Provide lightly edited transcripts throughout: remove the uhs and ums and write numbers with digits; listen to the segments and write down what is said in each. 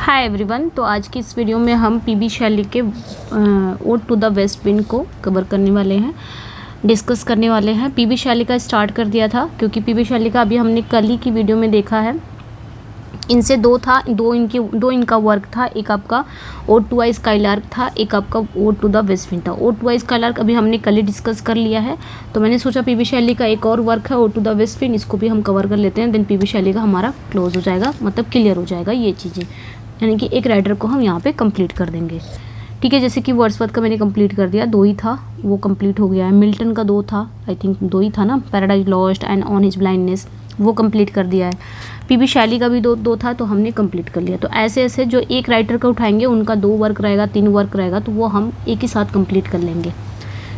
Hi everyone. तो आज की इस वीडियो में हम पीबी शैली के ode to the west wind को कवर करने वाले हैं, डिस्कस करने वाले हैं। पीबी शैली का स्टार्ट कर दिया था क्योंकि पीबी शैली का अभी हमने कल ही की वीडियो में देखा है। इनसे दो इनका वर्क था। एक आपका ओड टू आई स्काईलार्क था, एक आपका ode to the west wind था। ओड टू आई स्काईलार्क अभी हमने कल ही डिस्कस कर लिया है, तो मैंने सोचा पीबी शैली का एक और वर्क है ode to the west wind, इसको भी हम कवर कर लेते हैं। देन पीबी शैली का हमारा क्लोज हो जाएगा, मतलब क्लियर हो जाएगा ये चीज़ें, यानी कि एक राइटर को हम यहाँ पे कंप्लीट कर देंगे। ठीक है, जैसे कि वर्ड्सवर्थ का मैंने कंप्लीट कर दिया, 2 ही था वो कंप्लीट हो गया है। मिल्टन का 2 था, आई थिंक 2 ही था ना, paradise lost and on his blindness, वो कंप्लीट कर दिया है। पीबी शैली का भी दो था, तो हमने कंप्लीट कर लिया। तो ऐसे ऐसे जो एक राइटर का उठाएंगे उनका 2 वर्क रहेगा, 3 वर्क रहेगा, तो वो हम एक ही साथ कंप्लीट कर लेंगे।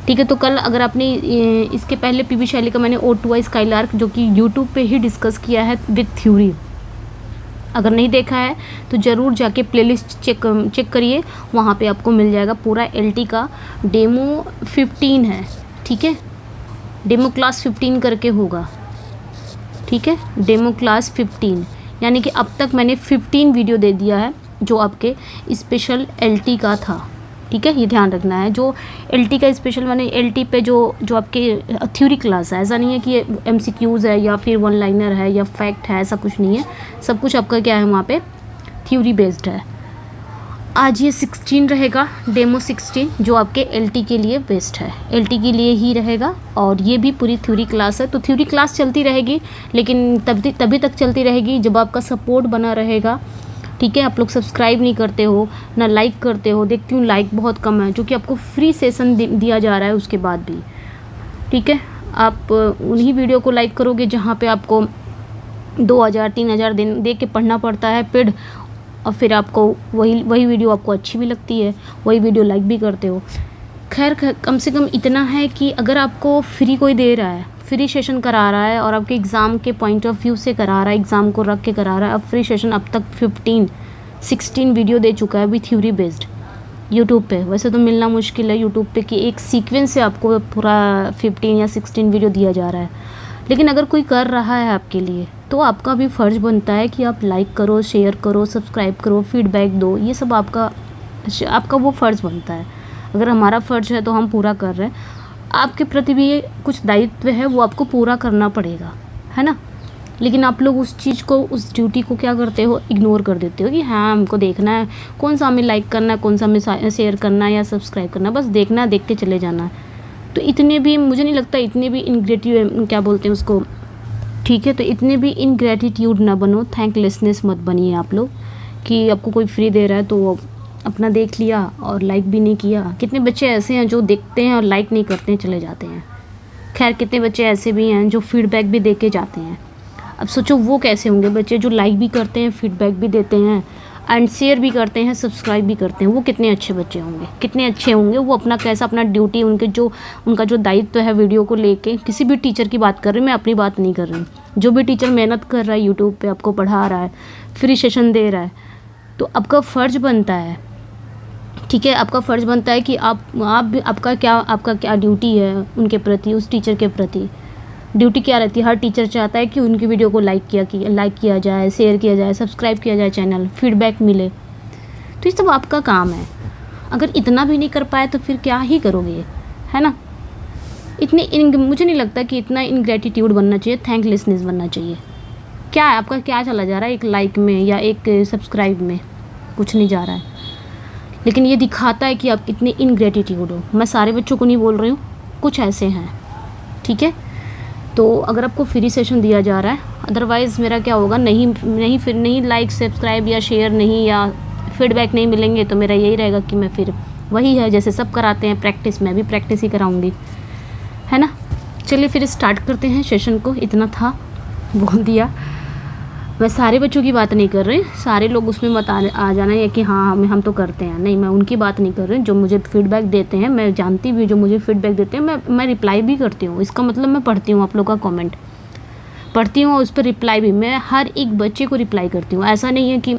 ठीक है, तो कल अगर आपने इसके पहले पीबी शैली का मैंने ओड टू आई स्काईलार्क जो कि यूट्यूब पे ही डिस्कस किया है विद थ्योरी, अगर नहीं देखा है तो ज़रूर जाके प्लेलिस्ट चेक करिए, वहाँ पे आपको मिल जाएगा। पूरा एलटी का डेमो 15 है। ठीक है, डेमो क्लास 15 करके होगा। ठीक है, डेमो क्लास 15, यानी कि अब तक मैंने 15 वीडियो दे दिया है जो आपके स्पेशल एलटी का था। ठीक है, ये ध्यान रखना है। जो एलटी का स्पेशल माने एलटी पे जो आपके थ्योरी क्लास है, ऐसा नहीं है कि ये एमसीक्यूज़ है या फिर वन लाइनर है या फैक्ट है, ऐसा कुछ नहीं है। सब कुछ आपका क्या है वहाँ पे थ्योरी बेस्ड है। आज ये 16 रहेगा, डेमो 16, जो आपके एलटी के लिए बेस्ट है, एलटी के लिए ही रहेगा। और ये भी पूरी थ्योरी क्लास है। तो थ्योरी क्लास चलती रहेगी, लेकिन तभी तक चलती रहेगी जब आपका सपोर्ट बना रहेगा। ठीक है, आप लोग सब्सक्राइब नहीं करते हो ना लाइक करते हो, देखती हूँ लाइक बहुत कम है, जो कि आपको फ्री सेशन दिया जा रहा है उसके बाद भी। ठीक है, आप उन्हीं वीडियो को लाइक करोगे जहाँ पे आपको 2000-3000 दिन दे के पढ़ना पड़ता है पेड, और फिर आपको वही वीडियो आपको अच्छी भी लगती है, वही वीडियो लाइक भी करते हो। खैर, कम से कम इतना है कि अगर आपको फ्री कोई दे रहा है, फ्री सेशन करा रहा है और आपके एग्ज़ाम के पॉइंट ऑफ व्यू से करा रहा है, एग्ज़ाम को रख के करा रहा है, अब फ्री सेशन अब तक 16 वीडियो दे चुका है विथ थ्योरी बेस्ड यूट्यूब पे। वैसे तो मिलना मुश्किल है यूट्यूब पे कि एक सीक्वेंस से आपको पूरा 15 या 16 वीडियो दिया जा रहा है, लेकिन अगर कोई कर रहा है आपके लिए तो आपका भी फ़र्ज़ बनता है कि आप लाइक करो, शेयर करो, सब्सक्राइब करो, फीडबैक दो। ये सब आपका वो फ़र्ज़ बनता है। अगर हमारा फ़र्ज़ है तो हम पूरा कर रहे हैं। आपके प्रति भी कुछ दायित्व है, वो आपको पूरा करना पड़ेगा, है ना। लेकिन आप लोग उस चीज़ को, उस ड्यूटी को क्या करते हो, इग्नोर कर देते हो कि हाँ हमको देखना है, कौन सा हमें लाइक करना है, कौन सा हमें शेयर करना है या सब्सक्राइब करना है, बस देखना है, देख के चले जाना है। तो इतने भी मुझे नहीं लगता, इतने भी क्या बोलते हैं उसको, ठीक है, तो इतने भी इनग्रेटिट्यूड ना बनो, थैंकलेसनेस मत बनिए आप लोग कि आपको कोई फ्री दे रहा है तो अपना देख लिया और लाइक भी नहीं किया। कितने बच्चे ऐसे हैं जो देखते हैं और लाइक नहीं करते हैं, चले जाते हैं। खैर, कितने बच्चे ऐसे भी हैं जो फीडबैक भी दे के जाते हैं। अब सोचो वो कैसे होंगे बच्चे जो लाइक भी करते हैं, फीडबैक भी देते हैं एंड शेयर भी करते हैं, सब्सक्राइब भी करते हैं। वो कितने अच्छे बच्चे होंगे, कितने अच्छे होंगे वो। अपना कैसा अपना ड्यूटी, उनका जो दायित्व है वीडियो को लेके। किसी भी टीचर की बात कर रही हूँ मैं, अपनी बात नहीं कर रही हूँ। जो भी टीचर मेहनत कर रहा है यूट्यूब पे, आपको पढ़ा रहा है, फ्री सेशन दे रहा है, तो आपका फ़र्ज़ बनता है। ठीक है, आपका फ़र्ज़ बनता है कि आपका क्या ड्यूटी है उनके प्रति, उस टीचर के प्रति। ड्यूटी क्या रहती है, हर टीचर चाहता है कि उनकी वीडियो को लाइक किया जाए, शेयर किया जाए, सब्सक्राइब किया जाए, चैनल फीडबैक मिले। तो ये सब आपका काम है। अगर इतना भी नहीं कर पाए तो फिर क्या ही करोगे, है ना। मुझे नहीं लगता कि इतना इनग्रेटिट्यूड बनना चाहिए, थैंकलेसनेस बनना चाहिए। क्या है आपका, क्या चला जा रहा है एक लाइक में या एक सब्सक्राइब में, कुछ नहीं जा रहा है। लेकिन ये दिखाता है कि आप कितने इनग्रेटिट्यूड हो। मैं सारे बच्चों को नहीं बोल रही हूँ, कुछ ऐसे हैं। ठीक है, तो अगर आपको फ्री सेशन दिया जा रहा है, अदरवाइज़ मेरा क्या होगा, नहीं लाइक, सब्सक्राइब या शेयर नहीं या फीडबैक नहीं मिलेंगे, तो मेरा यही रहेगा कि मैं फिर वही है जैसे सब कराते हैं प्रैक्टिस, मैं भी प्रैक्टिस ही कराऊंगी, है ना। चलिए फिर स्टार्ट करते हैं सेशन को। इतना था, बोल दिया। मैं सारे बच्चों की बात नहीं कर रही, सारे लोग उसमें मत आ जाना है कि हाँ हम तो करते हैं, नहीं, मैं उनकी बात नहीं कर रही। जो मुझे फीडबैक देते हैं, मैं जानती भी, जो मुझे फीडबैक देते हैं मैं रिप्लाई भी करती हूँ। इसका मतलब मैं पढ़ती हूँ, आप लोग का कमेंट पढ़ती हूँ और उस पर रिप्लाई भी, मैं हर एक बच्चे को रिप्लाई करती हूँ। ऐसा नहीं है कि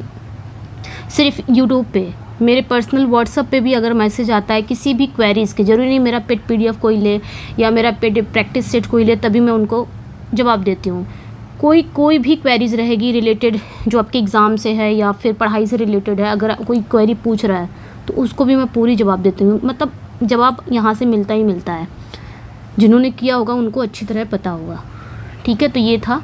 सिर्फ यूट्यूब पे, मेरे पर्सनल व्हाट्सअप पे भी अगर मैसेज आता है किसी भी क्वेरीज़ के, ज़रूरी नहीं मेरा पेड PDF कोई ले या मेरा पेड प्रैक्टिस सेट कोई ले तभी मैं उनको जवाब देती हूँ। कोई भी क्वेरीज रहेगी रिलेटेड जो आपके एग्ज़ाम से है या फिर पढ़ाई से रिलेटेड है, अगर कोई क्वेरी पूछ रहा है तो उसको भी मैं पूरी जवाब देती हूँ। मतलब जवाब यहाँ से मिलता ही मिलता है, जिन्होंने किया होगा उनको अच्छी तरह पता होगा। ठीक है, तो ये था,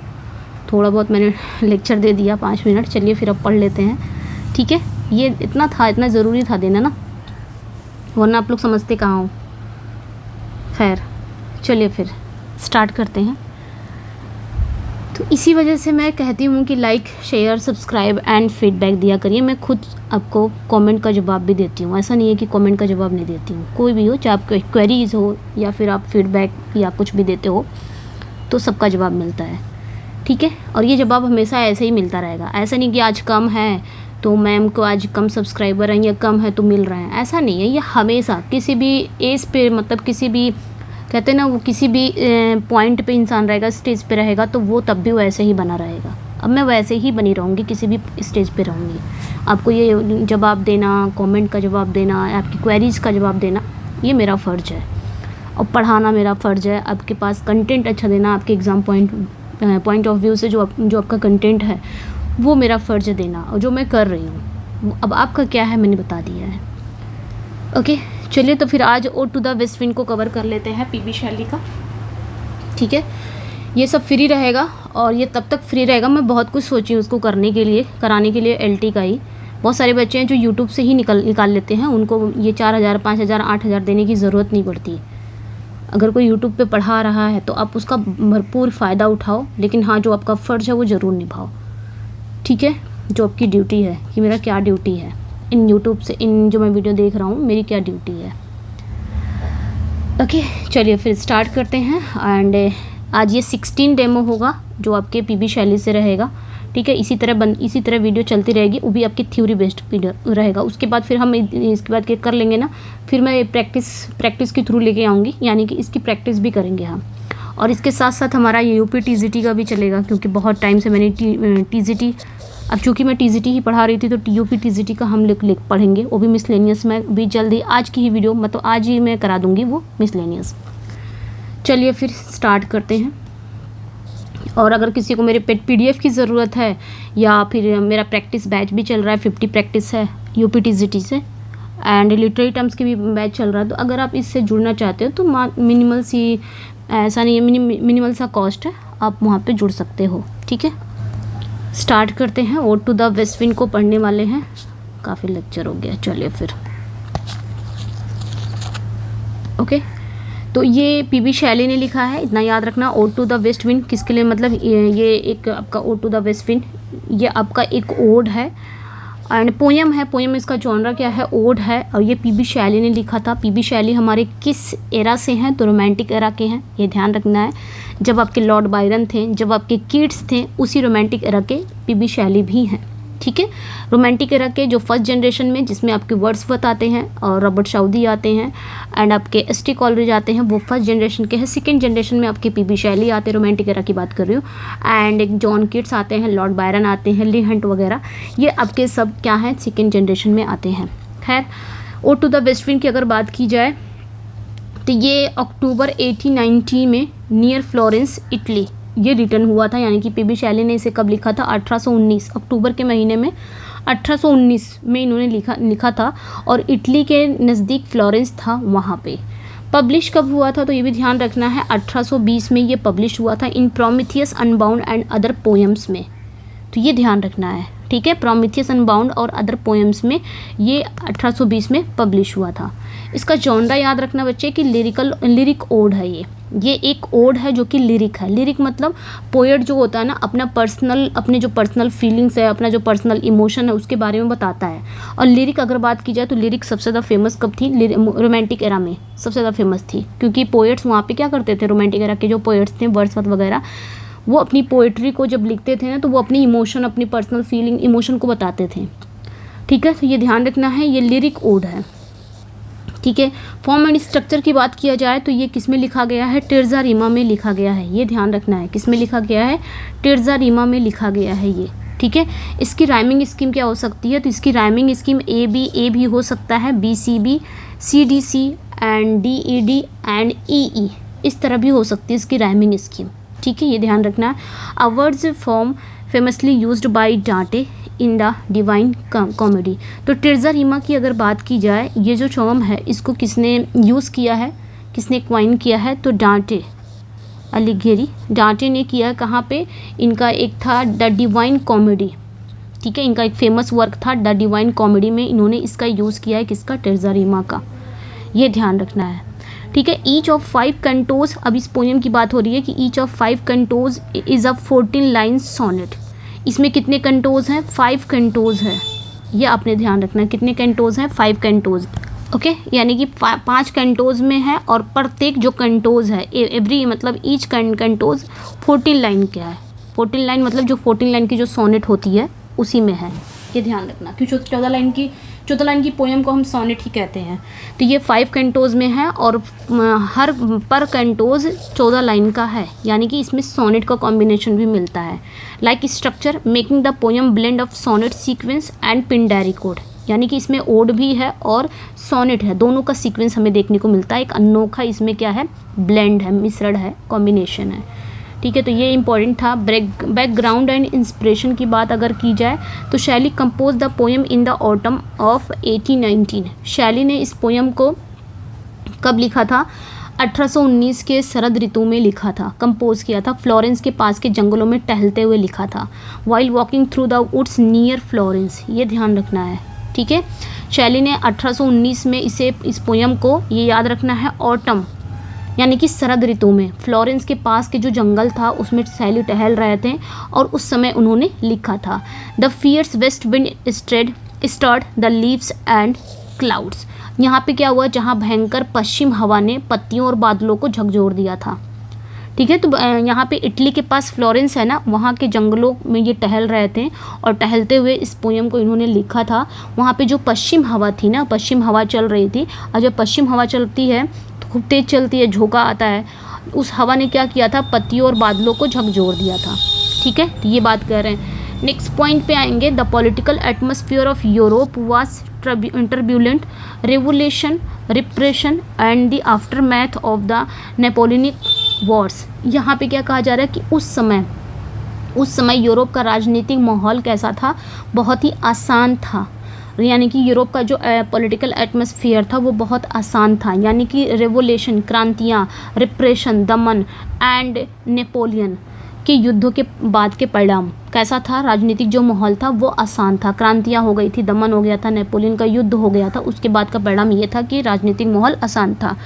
थोड़ा बहुत मैंने लेक्चर दे दिया 5 मिनट। चलिए फिर अब पढ़ लेते हैं। ठीक है, ये इतना था, इतना ज़रूरी था देना ना, वरना आप लोग समझते कहाँ हो। खैर चलिए फिर स्टार्ट करते हैं। तो इसी वजह से मैं कहती हूँ कि like, share, subscribe and feedback दिया करिए। मैं खुद आपको कमेंट का जवाब भी देती हूँ, ऐसा नहीं है कि कमेंट का जवाब नहीं देती हूँ। कोई भी हो, चाहे आपको क्वेरीज हो या फिर आप फीडबैक या कुछ भी देते हो, तो सबका जवाब मिलता है। ठीक है, और ये जवाब हमेशा ऐसे ही मिलता रहेगा। ऐसा नहीं कि आज कम है तो मैम को आज कम सब्सक्राइबर हैं या कम है तो मिल रहे हैं, ऐसा नहीं है। ये हमेशा किसी भी एज पे, मतलब किसी भी, कहते हैं ना, वो किसी भी पॉइंट पे इंसान रहेगा, स्टेज पे रहेगा, तो वो तब भी वैसे ही बना रहेगा। अब मैं वैसे ही बनी रहूँगी, किसी भी स्टेज पे रहूँगी। आपको ये जवाब देना, कमेंट का जवाब देना, आपकी क्वेरीज़ का जवाब देना, ये मेरा फ़र्ज़ है। और पढ़ाना मेरा फ़र्ज़ है, आपके पास कंटेंट अच्छा देना, आपके एग्ज़ाम पॉइंट ऑफ व्यू से जो आपका कंटेंट है वो मेरा फ़र्ज़ है देना, और जो मैं कर रही हूँ। अब आपका क्या है मैंने बता दिया है। ओके, चलिए तो फिर आज ode to the west wind को कवर कर लेते हैं, पीबी शैली का। ठीक है, ये सब फ्री रहेगा और ये तब तक फ्री रहेगा, मैं बहुत कुछ सोची हूँ उसको कराने के लिए एलटी का ही। बहुत सारे बच्चे हैं जो यूट्यूब से ही निकाल लेते हैं, उनको ये 4000, 5000, 8000 देने की ज़रूरत नहीं पड़ती। अगर कोई यूट्यूब पे पढ़ा रहा है तो आप उसका भरपूर फ़ायदा उठाओ, लेकिन हाँ, जो आपका फ़र्ज़ है वो ज़रूर निभाओ। ठीक है, जो आपकी ड्यूटी है, कि मेरा क्या ड्यूटी है इन यूट्यूब से, इन जो मैं वीडियो देख रहा हूँ, मेरी क्या ड्यूटी है। ओके, चलिए फिर स्टार्ट करते हैं। एंड आज ये 16 डेमो होगा जो आपके पीबी शैली से रहेगा। ठीक है, इसी तरह वीडियो चलती रहेगी, वो भी आपकी थ्योरी बेस्ड वीडियो रहेगा। उसके बाद फिर हम इसके बाद कर लेंगे ना, फिर मैं प्रैक्टिस के थ्रू लेके आऊँगी, यानी कि इसकी प्रैक्टिस भी करेंगे हम। और इसके साथ साथ हमारा ये यूपी टीजीटी का भी चलेगा, क्योंकि बहुत टाइम से मैंने टीजीटी, अब चूँकि मैं टीजीटी ही पढ़ा रही थी तो यूपी टीजीटी का हम लिख पढ़ेंगे, वो भी मिसलेनियस में भी जल्दी, आज की ही वीडियो, मतलब आज ही मैं करा दूँगी वो मिसलेनियस। चलिए फिर स्टार्ट करते हैं। और अगर किसी को मेरे PDF की ज़रूरत है, या फिर मेरा प्रैक्टिस बैच भी चल रहा है, 50 प्रैक्टिस है यूपी टीजीटी से, एंड लिटरेरी टर्म्स की भी बैच चल रहा है, तो अगर आप इससे जुड़ना चाहते हो तो मिनिमल सी, ऐसा नहीं है, मिनिमल सा कॉस्ट है, आप वहाँ पे जुड़ सकते हो। ठीक है, स्टार्ट करते हैं। Ode to the west wind को पढ़ने वाले हैं, काफ़ी लेक्चर हो गया। चलिए फिर ओके, तो ये पीबी शैली ने लिखा है, इतना याद रखना। Ode to the west wind किसके लिए, मतलब ये एक आपका ode to the west wind, ये आपका एक ओड है एंड पोयम है। पोयम इसका जॉनरा क्या है, ओड है, और ये पीबी शैली ने लिखा था। पीबी शैली हमारे किस एरा से हैं, तो रोमांटिक एरा के हैं, ये ध्यान रखना है। जब आपके लॉर्ड बायरन थे, जब आपके कीट्स थे, उसी रोमांटिक एरा के पीबी शैली भी हैं। ठीक है, रोमांटिक एरा के जो फर्स्ट जनरेशन में, जिसमें आपके वर्ड्सवर्थ आते हैं और रॉबर्ट शाउदी आते हैं एंड आपके एस.टी. कॉलरिज आते हैं, वो फर्स्ट जनरेशन के हैं। सेकेंड जनरेशन में आपके पीबी शैली आते हैं, रोमांटिक एरा की बात कर रही हूँ, एंड एक जॉन कीट्स आते हैं, लॉर्ड बायरन आते हैं, ली हंट वगैरह, ये आपके सब क्या हैं, सेकेंड जनरेशन में आते हैं। खैर, ode to the west wind की अगर बात की जाए तो ये अक्टूबर 1890 में नियर फ्लोरेंस, इटली, ये रिटर्न हुआ था। यानी कि पीबी शैली ने इसे कब लिखा था, 1819 अक्टूबर के महीने में, 1819 में इन्होंने लिखा था, और इटली के नज़दीक फ्लोरेंस था, वहाँ पे। पब्लिश कब हुआ था, तो ये भी ध्यान रखना है, 1820 में ये पब्लिश हुआ था, in Prometheus Unbound and other poems में, तो ये ध्यान रखना है। ठीक है, प्रोमिथियस अनबाउंड और अदर पोएम्स में ये 1820 में पब्लिश हुआ था। इसका जॉनरा याद रखना बच्चे कि लिरिक ओड है। ये एक ओड है जो कि लिरिक है। लिरिक मतलब पोएट जो होता है ना, अपने जो पर्सनल फीलिंग्स है, अपना जो पर्सनल इमोशन है, उसके बारे में बताता है। और लिरिक अगर बात की जाए तो लिरिक सबसे ज़्यादा फेमस कब थी, रोमांटिक एरा में सबसे ज़्यादा फेमस थी, क्योंकि पोएट्स वहाँ पे क्या करते थे, रोमांटिक एरा के जो पोएट्स थे, वर्ड्सवर्थ वगैरह, वो अपनी पोएट्री को जब लिखते थे ना, तो वो अपनी इमोशन, अपनी पर्सनल फीलिंग, इमोशन को बताते थे। ठीक है, तो ये ध्यान रखना है, ये लिरिक ओड है। ठीक है, फॉर्म एंड स्ट्रक्चर की बात किया जाए तो ये किस में लिखा गया है, टिर्जा रीमा में लिखा गया है। ये ध्यान रखना है, किस में लिखा गया है, टिर्जा रीमा में लिखा गया है ये। ठीक है, इसकी राइमिंग स्कीम क्या हो सकती है, तो इसकी राइमिंग स्कीम ए भी हो सकता है, BCB, CDC and DED and EE, इस तरह भी हो सकती है इसकी राइमिंग स्कीम। ठीक है, ये ध्यान रखना है। अ words form famously used by डांटे इन द डिवाइन कॉमेडी। तो टिर्जा रीमा की अगर बात की जाए, ये जो टर्म है इसको किसने यूज़ किया है, किसने क्वाइन किया है, तो डांटे अलिघेरी, डांटे ने किया। कहाँ पे, इनका एक था द डिवाइन कॉमेडी, ठीक है, इनका एक फेमस वर्क था द डिवाइन कॉमेडी में इन्होंने इसका यूज़ किया है, किसका, टिर्जा रीमा का, ये ध्यान रखना है। ठीक है, ईच ऑफ 5 कंटोज, अब इस पोएम की बात हो रही है कि each of 5 cantos is a 14 lines sonnet. इसमें कितने कंटोज हैं, 5 कंटोज है, ये आपने ध्यान रखना है। कितने कंटोज हैं, 5 कंटोज, ओके, यानी कि 5 कंटोज में है और प्रत्येक जो कंटोज है एवरी मतलब ईच कंटोज 14 लाइन क्या है, 14 लाइन मतलब जो 14 लाइन की जो सोनेट होती है उसी में है, ये ध्यान रखना। क्योंकि 14 लाइन की पोएम को हम सोनेट ही कहते हैं। तो ये 5 कंटोज में है और हर पर कंटोज 14 लाइन का है, यानी कि इसमें सोनेट का कॉम्बिनेशन भी मिलता है। Like structure making the poem blend of sonnet sequence and Pindaric ode, यानी कि इसमें ओड भी है और सोनेट है, दोनों का सीक्वेंस हमें देखने को मिलता है। एक अनोखा इसमें क्या है, ब्लेंड है, मिश्रण है, कॉम्बिनेशन है। ठीक है, तो ये इंपॉर्टेंट था। बैकग्राउंड एंड इंस्पिरेशन की बात अगर की जाए तो शैली compose the poem in the autumn of 1819। शैली ने इस पोएम को कब लिखा था, 1819 के शरद ऋतु में लिखा था, कंपोज किया था। फ्लोरेंस के पास के जंगलों में टहलते हुए लिखा था, while walking through the woods near Florence, ये ध्यान रखना है। ठीक है, शैली ने 1819 में इस पोएम को, ये याद रखना है, ऑटम यानी कि शरद ऋतु में फ्लोरेंस के पास के जो जंगल था उसमें शैली टहल रहे थे और उस समय उन्होंने लिखा था। The fierce west wind stirred the leaves and clouds. यहाँ पे क्या हुआ, जहाँ भयंकर पश्चिम हवा ने पत्तियों और बादलों को झकझोर दिया था। ठीक है, तो यहाँ पे इटली के पास फ्लोरेंस है ना, वहाँ के जंगलों में ये टहल रहे थे और टहलते हुए इस पोएम को इन्होंने लिखा था। वहाँ पे जो पश्चिम हवा थी ना, पश्चिम हवा चल रही थी, और जब पश्चिम हवा चलती है तो खूब तेज़ चलती है, झोंका आता है, उस हवा ने क्या किया था, पत्तियों और बादलों को झकझोर दिया था। ठीक है, तो ये बात कर रहे हैं। नेक्स्ट पॉइंट पे आएंगे, the political atmosphere of Europe was turbulent, revolution, repression and the aftermath of the Napoleonic Wars. यहाँ पे क्या कहा जा रहा है कि उस समय यूरोप का राजनीतिक माहौल कैसा था, बहुत ही आसान था, यानी कि यूरोप का जो पॉलिटिकल एटमॉस्फेयर था वो बहुत आसान था, यानी कि revolution, क्रांतियाँ, repression, Daman and Napoleon के युद्धों के बाद के परिणाम कैसा था, राजनीतिक जो माहौल था वो आसान था, क्रांतियाँ हो गई थी, दमन हो गया था, नेपोलियन का युद्ध हो गया था, उसके बाद का परिणाम ये था कि राजनीतिक माहौल आसान था।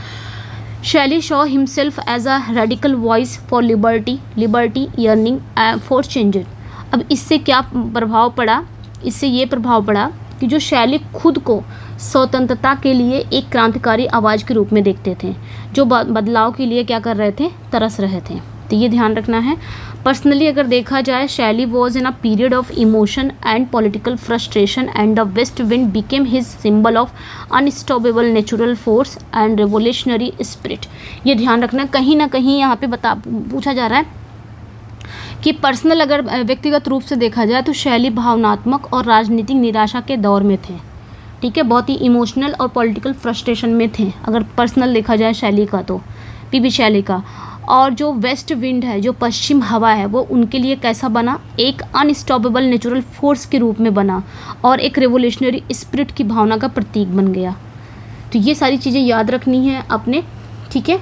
Shelley shows himself as a radical voice for liberty yearning for changes. अब इससे क्या प्रभाव पड़ा, इससे ये प्रभाव पड़ा कि जो शैली खुद को स्वतंत्रता के लिए एक क्रांतिकारी आवाज़ के रूप में देखते थे, जो बदलाव के लिए क्या कर रहे थे, तरस रहे थे। तो ये ध्यान रखना है। पर्सनली अगर देखा जाए, शैली was in a period of emotion and political frustration and the west wind became his symbol of unstoppable natural force and revolutionary spirit. ये ध्यान रखना, कहीं ना कहीं यहाँ पे पूछा जा रहा है कि पर्सनल अगर व्यक्तिगत रूप से देखा जाए तो शैली भावनात्मक और राजनीतिक निराशा के दौर में थे। ठीक है, बहुत ही इमोशनल और पॉलिटिकल फ्रस्ट्रेशन में थे अगर पर्सनल देखा जाए शैली का, तो पीबी शैली का। और जो वेस्ट विंड है, जो पश्चिम हवा है, वो उनके लिए कैसा बना, एक अनस्टॉपेबल नेचुरल फोर्स के रूप में बना और एक रेवोल्यूशनरी स्पिरिट की भावना का प्रतीक बन गया। तो ये सारी चीज़ें याद रखनी है अपने। ठीक है,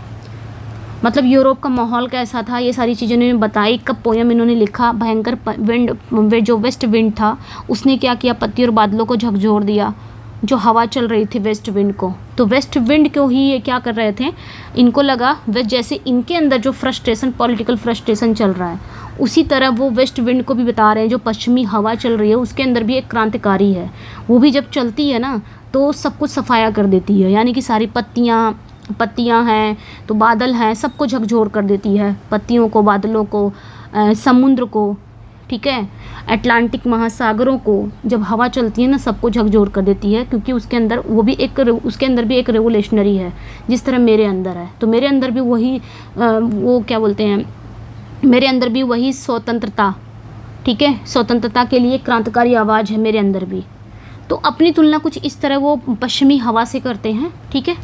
मतलब यूरोप का माहौल कैसा था, ये सारी चीज़ें इन्होंने बताई। कब पोएम इन्होंने लिखा, भयंकर विंड, जो वेस्ट विंड था उसने क्या किया, पत्ती और बादलों को झकझोर दिया, जो हवा चल रही थी वेस्ट विंड को। तो वेस्ट विंड को ही ये क्या कर रहे थे, इनको लगा वे जैसे इनके अंदर जो फ्रस्ट्रेशन, पॉलिटिकल फ्रस्ट्रेशन चल रहा है, उसी तरह वो वेस्ट विंड को भी बता रहे हैं, जो पश्चिमी हवा चल रही है उसके अंदर भी एक क्रांतिकारी है, वो भी जब चलती है ना तो सब कुछ सफाया कर देती है, यानी कि सारी पत्तियाँ हैं तो बादल हैं, सबको झकझोर कर देती है, पत्तियों को, बादलों को, समुद्र को। ठीक है, अटलांटिक महासागरों को जब हवा चलती है ना, सबको झकझोर कर देती है, क्योंकि उसके अंदर उसके अंदर भी एक रेवोल्यूशनरी है, जिस तरह मेरे अंदर है। तो मेरे अंदर भी वही वो क्या बोलते हैं, मेरे अंदर भी वही स्वतंत्रता, ठीक है, स्वतंत्रता के लिए क्रांतिकारी आवाज़ है मेरे अंदर भी। तो अपनी तुलना कुछ इस तरह वो पश्चिमी हवा से करते हैं। ठीक है,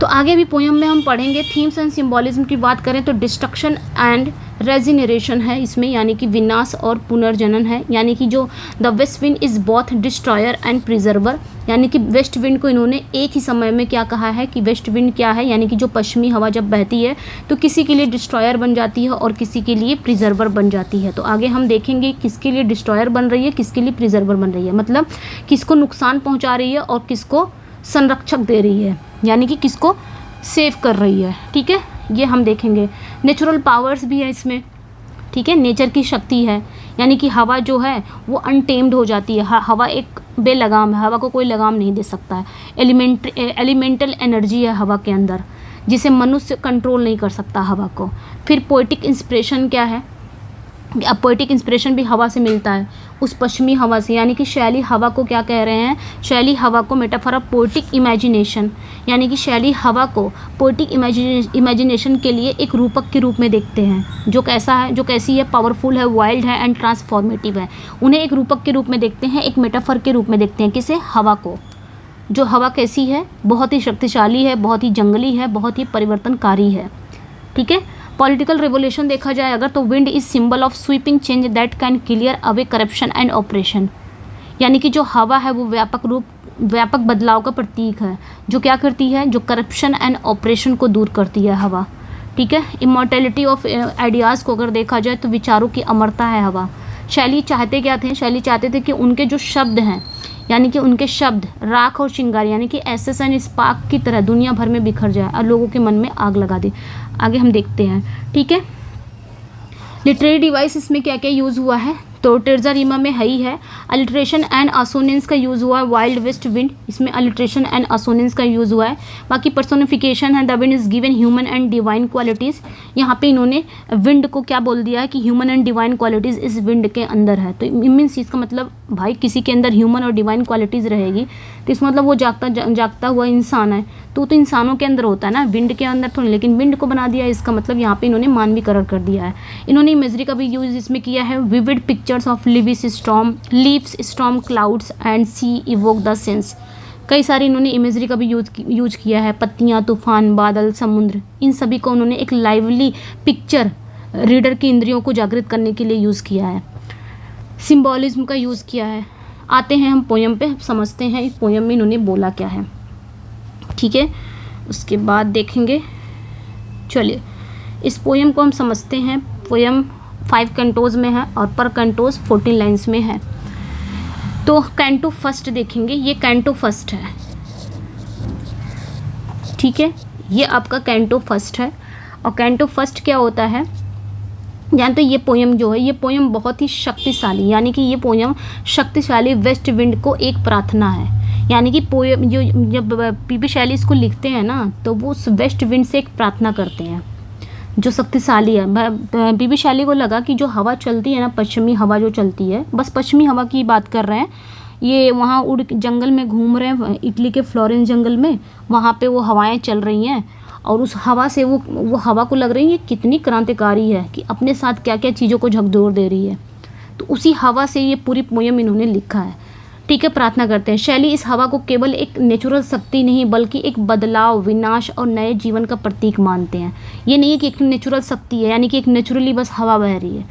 तो आगे भी पोयम में हम पढ़ेंगे। थीम्स एंड सिंबॉलिज्म की बात करें तो डिस्ट्रक्शन एंड रेजिनरेशन है इसमें, यानी कि विनाश और पुनर्जनन है। यानी कि जो the west wind is both destroyer and preserver, यानी कि वेस्ट विंड को इन्होंने एक ही समय में क्या कहा है कि वेस्ट विंड क्या है, यानी कि जो पश्चिमी हवा जब बहती है तो किसी के लिए डिस्ट्रॉयर बन जाती है और किसी के लिए प्रिजर्वर बन जाती है। तो आगे हम देखेंगे किसके लिए डिस्ट्रॉयर बन रही है, किसके लिए प्रिजर्वर बन रही है, मतलब किसको नुकसान पहुँचा रही है और किसको संरक्षक दे रही है, यानी कि किसको सेव कर रही है। ठीक है, ये हम देखेंगे। नेचुरल पावर्स भी है इसमें, ठीक है, नेचर की शक्ति है, यानी कि हवा जो है वो अनटेम्ड हो जाती है। हवा एक बेलगाम है, हवा को कोई लगाम नहीं दे सकता है। एलिमेंटल एनर्जी है हवा के अंदर, जिसे मनुष्य कंट्रोल नहीं कर सकता हवा को। फिर पोएटिक इंस्पिरेशन क्या है, अब पोएटिक इंस्पिरेशन भी हवा से मिलता है, उस पश्चिमी हवा से, यानी कि शैली हवा को क्या कह रहे हैं, शैली हवा को मेटाफर ऑफ पोएटिक इमेजिनेशन, यानी कि शैली हवा को पोएटिक इमेजिनेशन के लिए एक रूपक के रूप में देखते हैं, जो कैसा है, जो कैसी है, पावरफुल है, वाइल्ड है एंड ट्रांसफॉर्मेटिव है। उन्हें एक रूपक के रूप में देखते हैं, एक मेटाफर के रूप में देखते हैं। किसे, हवा को। जो हवा कैसी है, बहुत ही शक्तिशाली है, बहुत ही जंगली है, बहुत ही परिवर्तनकारी है। ठीक है, पॉलिटिकल रेवोल्यूशन देखा जाए अगर तो wind is symbol of sweeping change that can clear away corruption and operation, यानी कि जो हवा है वो व्यापक बदलाव का प्रतीक है, जो क्या करती है, जो करप्शन एंड ऑपरेशन को दूर करती है हवा। ठीक है, इमॉर्टैलिटी ऑफ आइडियाज़ को अगर देखा जाए तो विचारों की अमरता है हवा। शैली चाहते क्या थे, शैली चाहते थे कि उनके जो शब्द हैं, यानी कि उनके शब्द राख और चिंगार, यानी कि एसेस एंड स्पार्क की तरह दुनिया भर में बिखर जाए और लोगों के मन में आग लगा दे। आगे हम देखते हैं। ठीक है, लिटरेरी डिवाइस इसमें क्या क्या यूज़ हुआ है, तो टेर्जा रीमा में है ही है। अलिट्रेशन एंड असोनेंस का यूज़ हुआ है, वाइल्ड वेस्ट विंड, इसमें अलिट्रेशन एंड असोनेंस का यूज़ हुआ है। बाकी पर्सोनिफिकेशन है, the wind is given human and divine qualities, यहाँ पे इन्होंने विंड को क्या बोल दिया है कि ह्यूमन एंड डिवाइन क्वालिटीज़ इस विंड के अंदर है। तो मीन्स इसका मतलब भाई किसी के अंदर ह्यूमन और डिवाइन क्वालिटीज़ रहेगी तो इसका मतलब वो जागता हुआ इंसान है, तो इंसानों के अंदर होता है ना, विंड के अंदर तो नहीं, लेकिन विंड को बना दिया, इसका मतलब यहाँ पे इन्होंने मानवीकरण कर दिया है। इन्होंने इमेजरी का भी यूज़ इसमें किया है, vivid pictures of leaves storm clouds and sea evoke the sense, कई सारी इन्होंने इमेजरी का भी यूज किया है, पत्तियाँ, तूफान, बादल, समुद्र, इन सभी को उन्होंने एक लाइवली पिक्चर रीडर की इंद्रियों को जागृत करने के लिए यूज़ किया है। सिंबॉलिज्म का यूज़ किया है। आते हैं हम पोयम पे, समझते हैं इस पोयम में इन्होंने बोला क्या है। ठीक है, उसके बाद देखेंगे। चलिए इस पोयम को हम समझते हैं। पोयम 5 कैंटोज में है और पर कैंटोज 14 लाइन्स में है। तो कैंटो फर्स्ट देखेंगे, ये कैंटो फर्स्ट है। ठीक है, ये आपका कैंटो फर्स्ट है। और कैंटो फर्स्ट क्या होता है, जानते ये पोयम जो है, ये पोयम बहुत ही शक्तिशाली, यानी कि ये पोयम शक्तिशाली वेस्ट विंड को एक प्रार्थना है। यानी कि पोयम जो जब पीबी शैली इसको लिखते हैं ना, तो वो उस वेस्ट विंड से एक प्रार्थना करते हैं जो शक्तिशाली है। पीबी शैली को लगा कि जो हवा चलती है ना, पश्चिमी हवा जो चलती है, बस पश्चिमी हवा की बात कर रहे हैं, ये वहाँ उड़ जंगल में घूम रहे हैं, इटली के फ्लोरेंस जंगल में, वहाँ पे वो हवाएं चल रही हैं और उस हवा से वो हवा को लग रही है ये कितनी क्रांतिकारी है कि अपने साथ क्या क्या चीज़ों को झकझोर दे रही है। तो उसी हवा से ये पूरी पोयम इन्होंने लिखा है। ठीक है, प्रार्थना करते हैं। शैली इस हवा को केवल एक नेचुरल शक्ति नहीं बल्कि एक बदलाव, विनाश और नए जीवन का प्रतीक मानते हैं। ये नहीं है कि एक नेचुरल शक्ति है, यानी कि एक नेचुरली बस हवा बह रही है।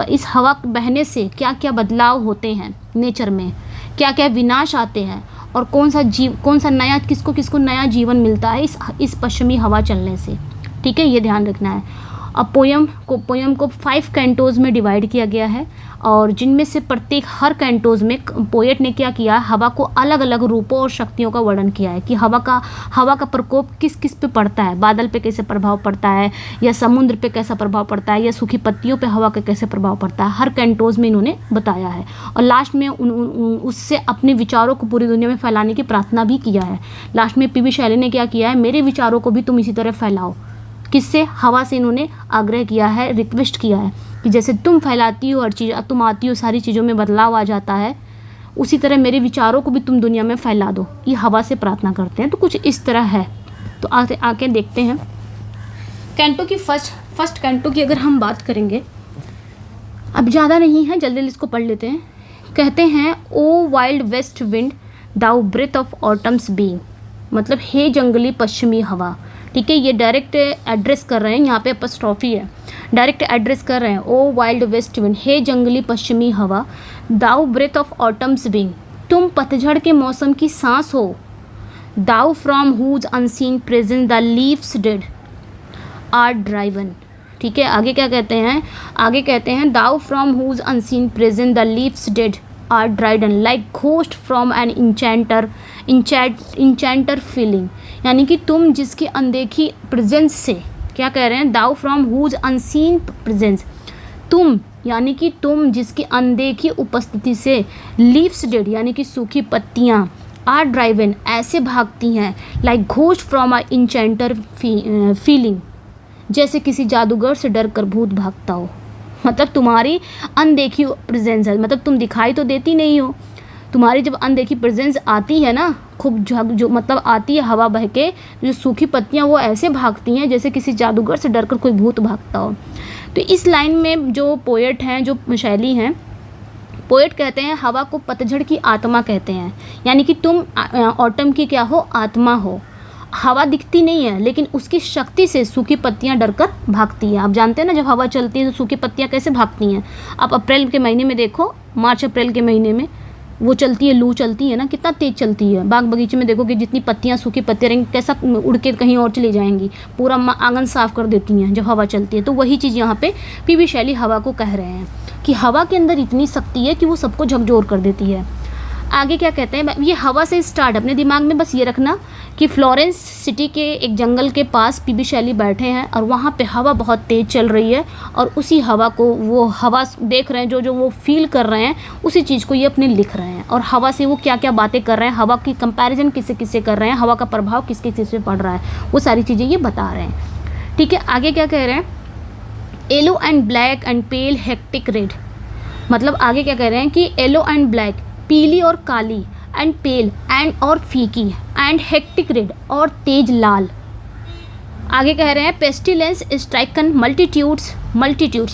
इस हवा बहने से क्या क्या बदलाव होते हैं नेचर में, क्या क्या विनाश आते हैं और कौन सा नया, किसको नया जीवन मिलता है इस पश्चिमी हवा चलने से। ठीक है, ये ध्यान रखना है। अब पोयम को 5 कैंटोज में डिवाइड किया गया है और जिनमें से प्रत्येक हर कैंटोज में पोएट ने क्या किया, हवा को अलग अलग रूपों और शक्तियों का वर्णन किया है कि हवा का प्रकोप किस किस पे पड़ता है, बादल पे कैसे प्रभाव पड़ता है, या समुद्र पे कैसा प्रभाव पड़ता है, या सूखी पत्तियों पे हवा का कैसे प्रभाव पड़ता है, हर कैंटोज में इन्होंने बताया है। और लास्ट में उससे अपने विचारों को पूरी दुनिया में फैलाने की प्रार्थना भी किया है। लास्ट में पीबी शैली ने क्या किया है, मेरे विचारों को भी तुम इसी तरह फैलाओ। किससे, हवा से इन्होंने आग्रह किया है, रिक्वेस्ट किया है कि जैसे तुम फैलाती हो हर चीज़, तुम आती हो सारी चीज़ों में बदलाव आ जाता है, उसी तरह मेरे विचारों को भी तुम दुनिया में फैला दो। ये हवा से प्रार्थना करते हैं। तो कुछ इस तरह है। तो आके देखते हैं कैंटो की फर्स्ट कैंटो की अगर हम बात करेंगे, अब ज़्यादा नहीं है, जल्दी इसको पढ़ लेते हैं। कहते हैं, O wild west wind thou breath of autumn's be, मतलब हे जंगली पश्चिमी हवा, ठीक है। ये डायरेक्ट एड्रेस कर रहे हैं, यहाँ पे अपस्ट्रॉफी है, डायरेक्ट एड्रेस कर रहे हैं। ओ वाइल्ड वेस्ट विंड, हे जंगली पश्चिमी हवा, thou breath of autumn's wing, तुम पतझड़ के मौसम की सांस हो। Thou from whose unseen presence the leaves dead are driven, ठीक है। आगे क्या कहते हैं, आगे कहते हैं thou from whose unseen presence the leaves dead are driven like ghost from an enchanter feeling, यानी कि तुम जिसकी अनदेखी प्रेजेंस से, क्या कह रहे हैं, thou from whose unseen presence, तुम यानी कि तुम जिसकी अनदेखी उपस्थिति से, लीव्स डेड यानी कि सूखी पत्तियाँ, आर ड्राइवन ऐसे भागती हैं, like ghost from a enchanter feeling, जैसे किसी जादूगर से डर कर भूत भागता हो। मतलब तुम्हारी अनदेखी प्रेजेंस है, मतलब तुम दिखाई तो देती नहीं हो, तुम्हारी जब अनदेखी प्रेजेंस आती है ना, खूब जो मतलब आती है हवा बह के, जो सूखी पत्तियां वो ऐसे भागती हैं जैसे किसी जादूगर से डरकर कोई भूत भागता हो। तो इस लाइन में जो पोएट हैं, जो शैली हैं, पोएट कहते हैं हवा को पतझड़ की आत्मा कहते हैं, यानी कि तुम ऑटम की क्या हो, आत्मा हो। हवा दिखती नहीं है लेकिन उसकी शक्ति से सूखी पत्तियां डरकर भागती है। आप जानते हैं ना, जब हवा चलती है तो सूखी पत्तियां कैसे भागती हैं। आप अप्रैल के महीने में देखो, मार्च अप्रैल के महीने में वो चलती है, लू चलती है ना, कितना तेज़ चलती है। बाग बगीचे में देखो कि जितनी पत्तियां, सूखी पत्तियां रहेंगी, कैसा उड़ के कहीं और चली जाएंगी, पूरा आंगन साफ कर देती हैं जब हवा चलती है। तो वही चीज़ यहाँ पे पीबी शैली हवा को कह रहे हैं कि हवा के अंदर इतनी शक्ति है कि वो सबको झकझोर कर देती है। आगे क्या कहते हैं, ये हवा से स्टार्ट, अपने दिमाग में बस ये रखना कि फ्लोरेंस सिटी के एक जंगल के पास पीबी शैली बैठे हैं और वहाँ पे हवा बहुत तेज़ चल रही है और उसी हवा को, वो हवा देख रहे हैं, जो वो फील कर रहे हैं, उसी चीज़ को ये अपने लिख रहे हैं। और हवा से वो क्या क्या बातें कर रहे हैं, हवा की कंपैरिजन किससे किससे कर रहे हैं, हवा का प्रभाव किसके किस पे पड़ रहा है, वो सारी चीज़ें ये बता रहे हैं, ठीक है। आगे क्या कह रहे हैं, yellow and black and pale hectic red, मतलब आगे क्या कह रहे हैं कि येलो एंड ब्लैक, पीली और काली, एंड पेल एंड और फीकी, एंड हेक्टिक रेड और तेज लाल। आगे कह रहे हैं पेस्टिलेंस स्ट्राइकन मल्टीट्यूड्स,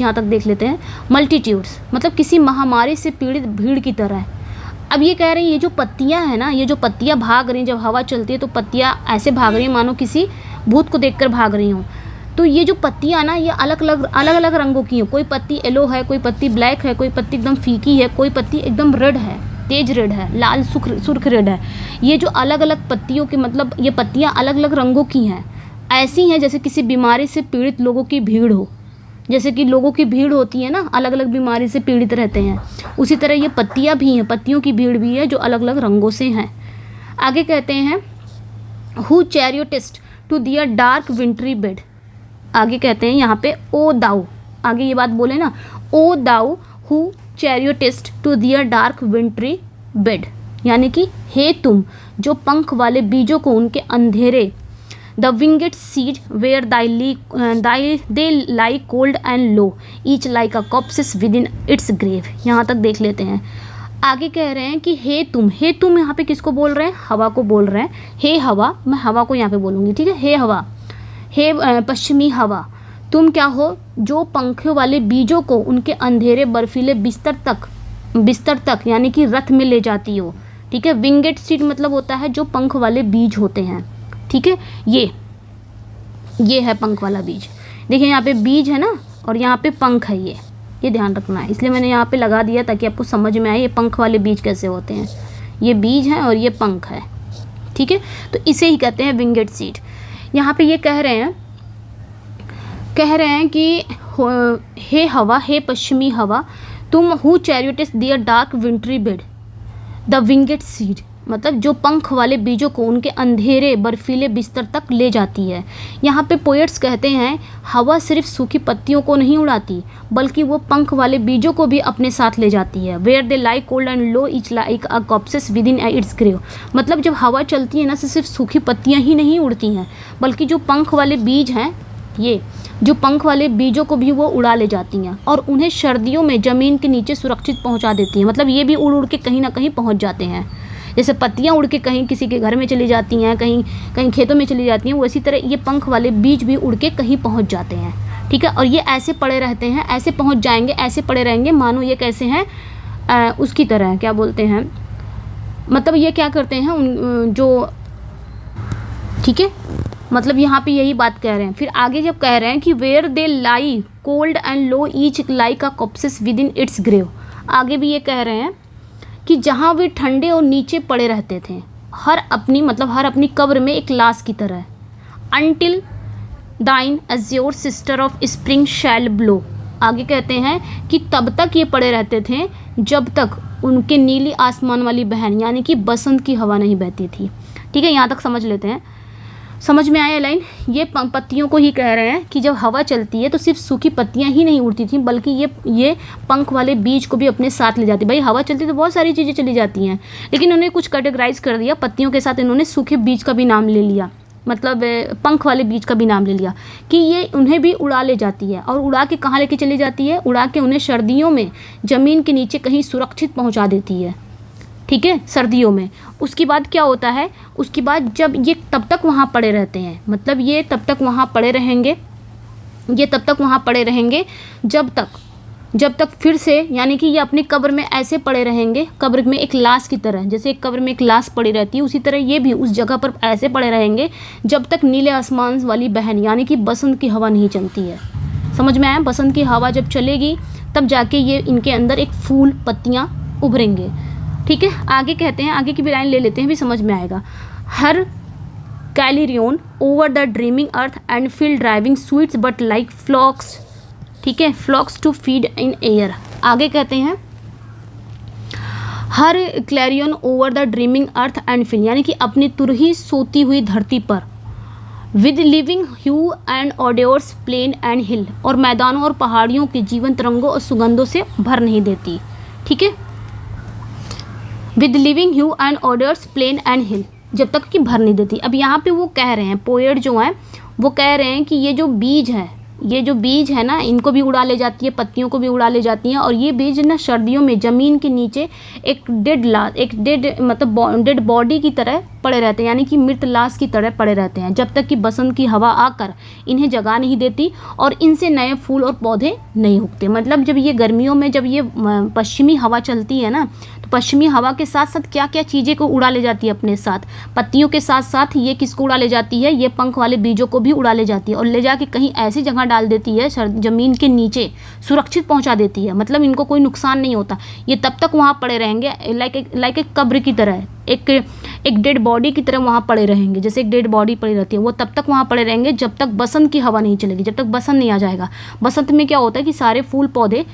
यहाँ तक देख लेते हैं, मल्टीट्यूड्स मतलब किसी महामारी से पीड़ित भीड़ की तरह है। अब ये कह रहे हैं ये जो पत्तियां हैं ना, ये जो पत्तियां भाग रही हैं, जब हवा चलती है तो पत्तियां ऐसे भाग रही हैं मानो किसी भूत को देखकर भाग रही हों। तो ये जो पत्तियां ना, ये अलग अलग रंगों की हैं, कोई पत्ती येलो है, कोई पत्ती ब्लैक है, कोई पत्ती एकदम फीकी है, कोई पत्ती एकदम रेड है, तेज रेड है, लाल सुर्ख रेड है। ये जो अलग अलग पत्तियों की, मतलब ये पत्तियां अलग अलग रंगों की हैं, ऐसी हैं जैसे किसी बीमारी से पीड़ित लोगों की भीड़ हो, जैसे कि लोगों की भीड़ होती है ना, अलग अलग बीमारी से पीड़ित रहते हैं, उसी तरह ये पत्तियां भी हैं, पत्तियों की भीड़ भी है जो अलग अलग रंगों से हैं। आगे कहते हैं who chariotest to their dark wintry bed, आगे कहते हैं यहाँ पे ओ दाऊ, आगे ये बात बोले ना, O thou who chariotest to their dark wintry bed, यानी कि हे तुम जो पंख वाले बीजों को उनके अंधेरे, the winged seed where they lie cold and low each like a corpse within its grave. यहाँ तक देख लेते हैं। आगे कह रहे हैं कि हे तुम यहाँ पे किसको बोल रहे हैं, हवा को बोल रहे हैं। हे हवा, मैं हवा को यहाँ पे बोलूँगी, ठीक है। हे हवा, हे पश्चिमी हवा, तुम क्या हो जो पंखों वाले बीजों को उनके अंधेरे बर्फीले बिस्तर तक यानी कि रथ में ले जाती हो, ठीक है। विंगेड सीड मतलब होता है जो पंख वाले बीज होते हैं, ठीक है। ये है पंख वाला बीज, देखिए यहाँ पे बीज है ना और यहाँ पे पंख है, ये ध्यान रखना है, इसलिए मैंने यहाँ पे लगा दिया ताकि आपको समझ में आए ये पंख वाले बीज कैसे होते हैं। ये बीज है और ये पंख है, ठीक है। तो इसे ही कहते हैं विंगेड सीड। यहाँ पे ये कह रहे हैं कि हे हवा, हे पश्चिमी हवा, तुम who chariotest their dark wintry bed the winged seed, मतलब जो पंख वाले बीजों को उनके अंधेरे बर्फीले बिस्तर तक ले जाती है। यहाँ पे पोएट्स कहते हैं हवा सिर्फ सूखी पत्तियों को नहीं उड़ाती बल्कि वो पंख वाले बीजों को भी अपने साथ ले जाती है। Where they lie cold and low each like a corpse within its grave, मतलब जब हवा चलती है ना सिर्फ सूखी पत्तियाँ ही नहीं उड़ती हैं बल्कि जो पंख वाले बीज हैं, ये जो पंख वाले बीजों को भी वो उड़ा ले जाती हैं और उन्हें सर्दियों में ज़मीन के नीचे सुरक्षित पहुंचा देती हैं। मतलब ये भी उड़ उड़ के कहीं ना कहीं पहुंच जाते हैं, जैसे पत्तियां उड़ के कहीं किसी के घर में चली जाती हैं, कहीं खेतों में चली जाती हैं, वैसी तरह ये पंख वाले बीज भी उड़ के कहीं पहुंच जाते हैं, ठीक है। और ये ऐसे पड़े रहते हैं, ऐसे पहुँच जाएंगे, ऐसे पड़े रहेंगे मानो ये कैसे हैं, उसकी तरह क्या बोलते हैं, मतलब ये क्या करते हैं, जो ठीक है, मतलब यहाँ पे यही बात कह रहे हैं। फिर आगे जब कह रहे हैं कि where they lie cold and low each like a corpse within its grave, आगे भी ये कह रहे हैं कि जहाँ वे ठंडे और नीचे पड़े रहते थे, हर अपनी कब्र में एक लाश की तरह। Until thine azure sister of spring shall blow, आगे कहते हैं कि तब तक ये पड़े रहते थे जब तक उनके नीली आसमान वाली बहन यानी कि बसंत की हवा नहीं बहती थी। ठीक है, यहाँ तक समझ लेते हैं। समझ में आया लाइन? ये पत्तियों को ही कह रहे हैं कि जब हवा चलती है तो सिर्फ सूखी पत्तियां ही नहीं उड़ती थी, बल्कि ये पंख वाले बीज को भी अपने साथ ले जाती। भाई हवा चलती तो बहुत सारी चीज़ें चली जाती हैं, लेकिन उन्होंने कुछ कैटेगराइज कर दिया। पत्तियों के साथ इन्होंने सूखे बीज का भी नाम ले लिया, मतलब पंख वाले बीज का भी नाम ले लिया कि ये उन्हें भी उड़ा ले जाती है। और उड़ा के कहाँ लेके चली जाती है? उड़ा के उन्हें सर्दियों में ज़मीन के नीचे कहीं सुरक्षित पहुँचा देती है। ठीक है, सर्दियों में। उसके बाद क्या होता है? उसके बाद जब ये तब तक वहाँ पड़े रहते हैं, मतलब ये तब तक वहाँ पड़े रहेंगे जब तक फिर से, यानी कि ये अपनी कब्र में ऐसे पड़े रहेंगे, कब्र में एक लाश की तरह, जैसे एक कब्र में एक लाश पड़ी रहती है, उसी तरह ये भी उस जगह पर ऐसे पड़े रहेंगे जब तक नीले आसमान वाली बहन यानी कि बसंत की हवा नहीं चलती है। समझ में आया? बसंत की हवा जब चलेगी तब जाके ये इनके अंदर एक फूल पत्तियाँ उभरेंगे। ठीक है, आगे कहते हैं, आगे की भी लाइन ले लेते हैं, भी समझ में आएगा। Her clarion over the dreaming earth and feel driving sweets but like flocks. ठीक है, flocks to feed in air. आगे कहते हैं her clarion over the dreaming earth and feel, यानी कि अपनी तुरही सोती हुई धरती पर, with living hue and odours plain and hill, और मैदानों और पहाड़ियों के जीवंत रंगों और सुगंधों से भर नहीं देती। ठीक है, with living hue and orders plain and hill, जब तक कि भर नहीं देती। अब यहाँ पे वो कह रहे हैं, पोएट जो हैं वो कह रहे हैं कि ये जो बीज है ना, इनको भी उड़ा ले जाती है, पत्तियों को भी उड़ा ले जाती हैं। और ये बीज ना सर्दियों में ज़मीन के नीचे एक डेड बॉडी की तरह पड़े रहते हैं, यानी कि मृत लाश की तरह पड़े रहते हैं, जब तक कि बसंत की हवा आकर इन्हें जगा नहीं देती और इनसे नए फूल और पौधे नहीं उगते। मतलब जब ये गर्मियों में जब ये पश्चिमी हवा चलती है ना, तो पश्चिमी हवा के साथ साथ क्या क्या चीज़ें को उड़ा ले जाती है अपने साथ, पत्तियों के साथ साथ ये किसको उड़ा ले जाती है? ये पंख वाले बीजों को भी उड़ा ले जाती है और ले जाके कहीं ऐसी जगह डाल देती है, ज़मीन के नीचे सुरक्षित पहुंचा देती है। मतलब इनको कोई नुकसान नहीं होता, ये तब तक वहाँ पड़े रहेंगे, लाइक एक कब्र की तरह, एक डेड बॉडी की तरह वहाँ पड़े रहेंगे। जैसे एक डेड बॉडी पड़ी रहती है, वो तब तक वहाँ पड़े रहेंगे जब तक बसंत की हवा नहीं चलेगी, जब तक बसंत नहीं आ जाएगा। बसंत में क्या होता है कि सारे फूल पौधे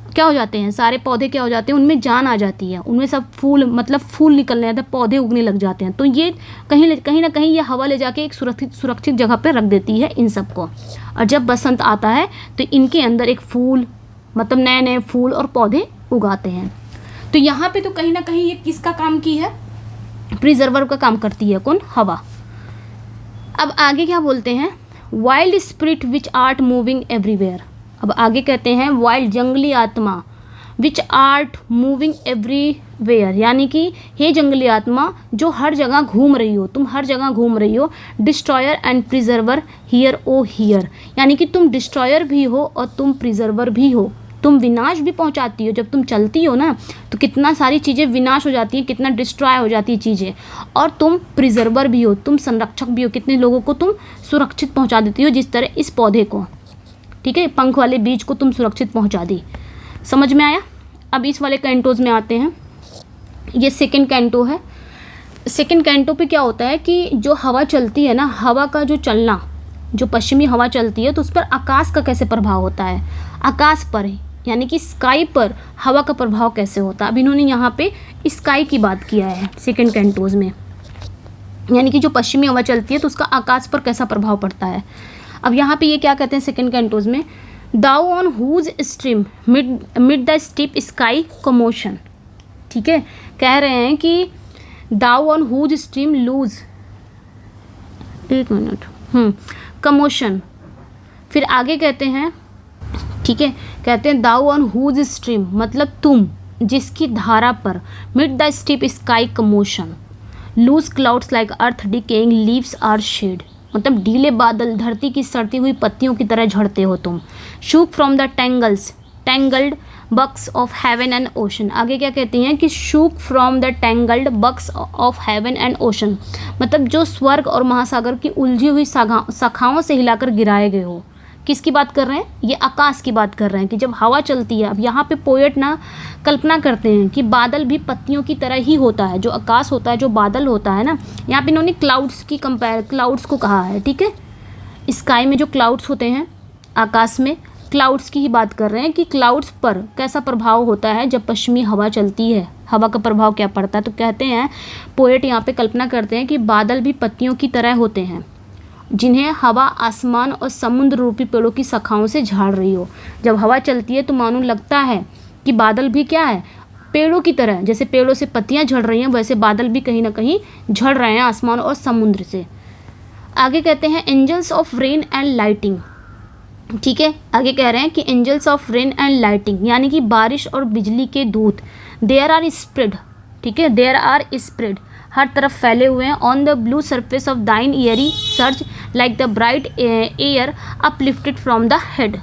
क्या हो जाते हैं, सारे पौधे क्या हो जाते हैं, उनमें जान आ जाती है, उनमें सब फूल निकलने लगते हैं, पौधे उगने लग जाते हैं। तो ये कहीं ना कहीं ये हवा ले जाके एक सुरक्षित जगह पर रख देती है इन सबको। और जब बसंत आता है तो इनके अंदर एक फूल, मतलब नए नए फूल और पौधे उगाते हैं। तो यहाँ पे तो कहीं ना कहीं ये किसका काम की है? प्रिजर्वर का काम करती है। कौन? हवा। अब आगे क्या बोलते हैं? Wild spirit which art moving everywhere. अब आगे कहते हैं वाइल्ड, जंगली आत्मा, विच आर्ट मूविंग एवरीवेयर, यानी कि हे जंगली आत्मा जो हर जगह घूम रही हो, तुम हर जगह घूम रही हो। Destroyer and preserver hear o hear, यानी कि तुम डिस्ट्रॉयर भी हो और तुम प्रिजर्वर भी हो, तुम विनाश भी पहुंचाती हो। जब तुम चलती हो ना तो कितना सारी चीज़ें विनाश हो जाती हैं, कितना डिस्ट्रॉय हो जाती है चीज़ें, और तुम प्रिजर्वर भी हो, तुम संरक्षक भी हो, कितने लोगों को तुम सुरक्षित पहुंचा देती हो, जिस तरह इस पौधे को। ठीक है, पंख वाले बीज को तुम सुरक्षित पहुंचा दी। समझ में आया? अब इस वाले कैंटोज में आते हैं। ये सेकंड कैंटो है। सेकंड कैंटो पे क्या होता है कि जो हवा चलती है ना, हवा का जो चलना, जो पश्चिमी हवा चलती है तो उस पर आकाश का कैसे प्रभाव होता है, आकाश पर यानी कि स्काई पर हवा का प्रभाव कैसे होता है। अब इन्होंने यहाँ पे स्काई की बात किया है सेकंड कैंटोज में, यानी कि जो पश्चिमी हवा चलती है तो उसका आकाश पर कैसा प्रभाव पड़ता है। अब यहाँ पे ये क्या कहते हैं सेकंड कैंटोज में? Thou on whose stream mid the steep sky commotion. ठीक है, कह रहे हैं कि thou on whose stream loose, एक मिनट, कमोशन। फिर आगे कहते हैं, ठीक है, कहते हैं दाउ ऑन हुज स्ट्रीम, मतलब तुम जिसकी धारा पर, mid the steep sky commotion, loose clouds like earth decaying leaves are shed, मतलब ढीले बादल धरती की सड़ती हुई पत्तियों की तरह झड़ते हो तुम। Shook from the tangled boughs of heaven and ocean. आगे क्या कहती हैं कि shook from the tangled boughs of heaven and ocean, मतलब जो स्वर्ग और महासागर की उलझी हुई शाखाओं से हिलाकर गिराए गए हो। किसकी बात कर रहे हैं? ये आकाश की बात कर रहे हैं कि जब हवा चलती है। अब यहाँ पे पोएट ना कल्पना करते हैं कि बादल भी पत्तियों की तरह ही होता है, जो आकाश होता है, जो बादल होता है ना। यहाँ पे इन्होंने क्लाउड्स को कहा है, ठीक है। स्काई में जो क्लाउड्स होते हैं, आकाश में क्लाउड्स की ही बात कर रहे हैं कि क्लाउड्स पर कैसा प्रभाव होता है जब पश्चिमी हवा चलती है, हवा का प्रभाव क्या पड़ता है। तो कहते हैं पोएट यहाँ पे कल्पना करते हैं कि बादल भी पत्तियों की तरह होते हैं, जिन्हें हवा आसमान और समुद्र रूपी पेड़ों की शाखाओं से झाड़ रही हो। जब हवा चलती है तो मानो लगता है कि बादल भी क्या है, पेड़ों की तरह। जैसे पेड़ों से पत्तियां झड़ रही हैं, वैसे बादल भी कहीं ना कहीं झड़ रहे हैं आसमान और समुद्र से। आगे कहते हैं angels of rain and lightning, ठीक है। आगे कह रहे हैं कि angels of rain and lightning, यानी कि बारिश और बिजली के दूत, देयर आर स्प्रेड, ठीक है, देयर आर स्प्रेड, हर तरफ फैले हुए हैं, on the blue surface of thine ईयरी surge like the bright air uplifted from the head,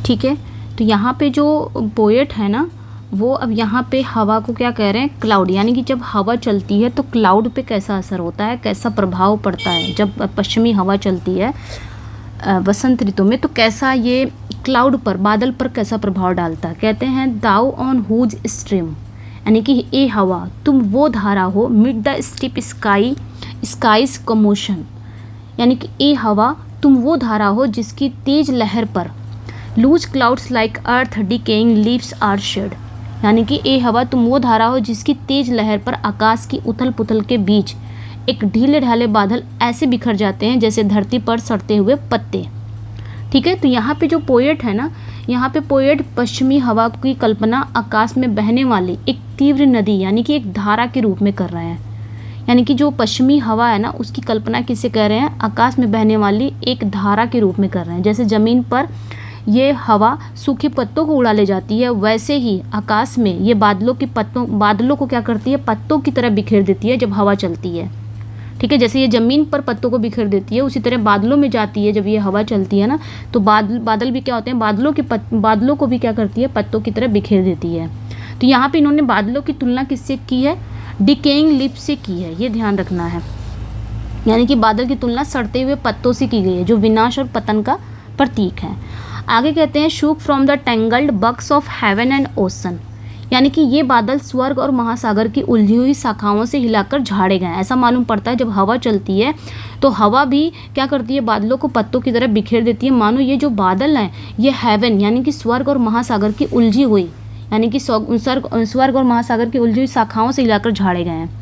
ठीक है। तो यहाँ पे जो पोएट है ना, वो अब यहाँ पे हवा को क्या कह रहे हैं, क्लाउड, यानी कि जब हवा चलती है तो क्लाउड पे कैसा असर होता है, कैसा प्रभाव पड़ता है। जब पश्चिमी हवा चलती है वसंत ऋतु में, तो कैसा ये क्लाउड पर, बादल पर कैसा प्रभाव डालता है। कहते हैं दाउ ऑन हुज स्ट्रीम, यानी कि ए हवा तुम वो धारा हो, mid the steep skies commotion, यानी कि ए हवा तुम वो धारा हो जिसकी तेज लहर पर loose clouds like earth decaying leaves are shed, यानी कि ए हवा तुम वो धारा हो जिसकी तेज लहर पर आकाश की उथल पुथल के बीच एक ढीले ढाले बादल ऐसे बिखर जाते हैं जैसे धरती पर सड़ते हुए पत्ते, ठीक है। तो यहाँ पे जो पोएट है ना, यहाँ पे पोएट पश्चिमी हवा की कल्पना आकाश में बहने वाली एक तीव्र नदी, यानी कि एक धारा के रूप में कर रहे हैं। यानी कि जो पश्चिमी हवा है ना, उसकी कल्पना किससे कर रहे हैं, आकाश में बहने वाली एक धारा के रूप में कर रहे हैं। जैसे ज़मीन पर ये हवा सूखे पत्तों को उड़ा ले जाती है, वैसे ही आकाश में ये बादलों को क्या करती है, पत्तों की तरह बिखेर देती है जब हवा चलती है, ठीक है। जैसे ये ज़मीन पर पत्तों को बिखेर देती है, उसी तरह बादलों में जाती है जब ये हवा चलती है ना, तो बादल भी क्या होते हैं, बादलों को भी क्या करती है, पत्तों की तरह बिखेर देती है। तो यहाँ पे इन्होंने बादलों की तुलना किससे की है, डिकेइंग लीव्स से की है, ये ध्यान रखना है। यानी कि बादल की तुलना सड़ते हुए पत्तों से की गई है, जो विनाश और पतन का प्रतीक है। आगे कहते हैं shook from the tangled boughs of heaven and ocean, यानी कि ये बादल स्वर्ग और महासागर की उलझी हुई शाखाओं से हिलाकर झाड़े गए। ऐसा मालूम पड़ता है जब हवा चलती है तो हवा भी क्या करती है, बादलों को पत्तों की तरह बिखेर देती है। मानो ये जो बादल हैं ये हेवन यानी कि स्वर्ग और महासागर की उलझी हुई, यानी कि स्वर्ग और महासागर की उलझी हुई शाखाओं से हिलाकर झाड़े गए हैं।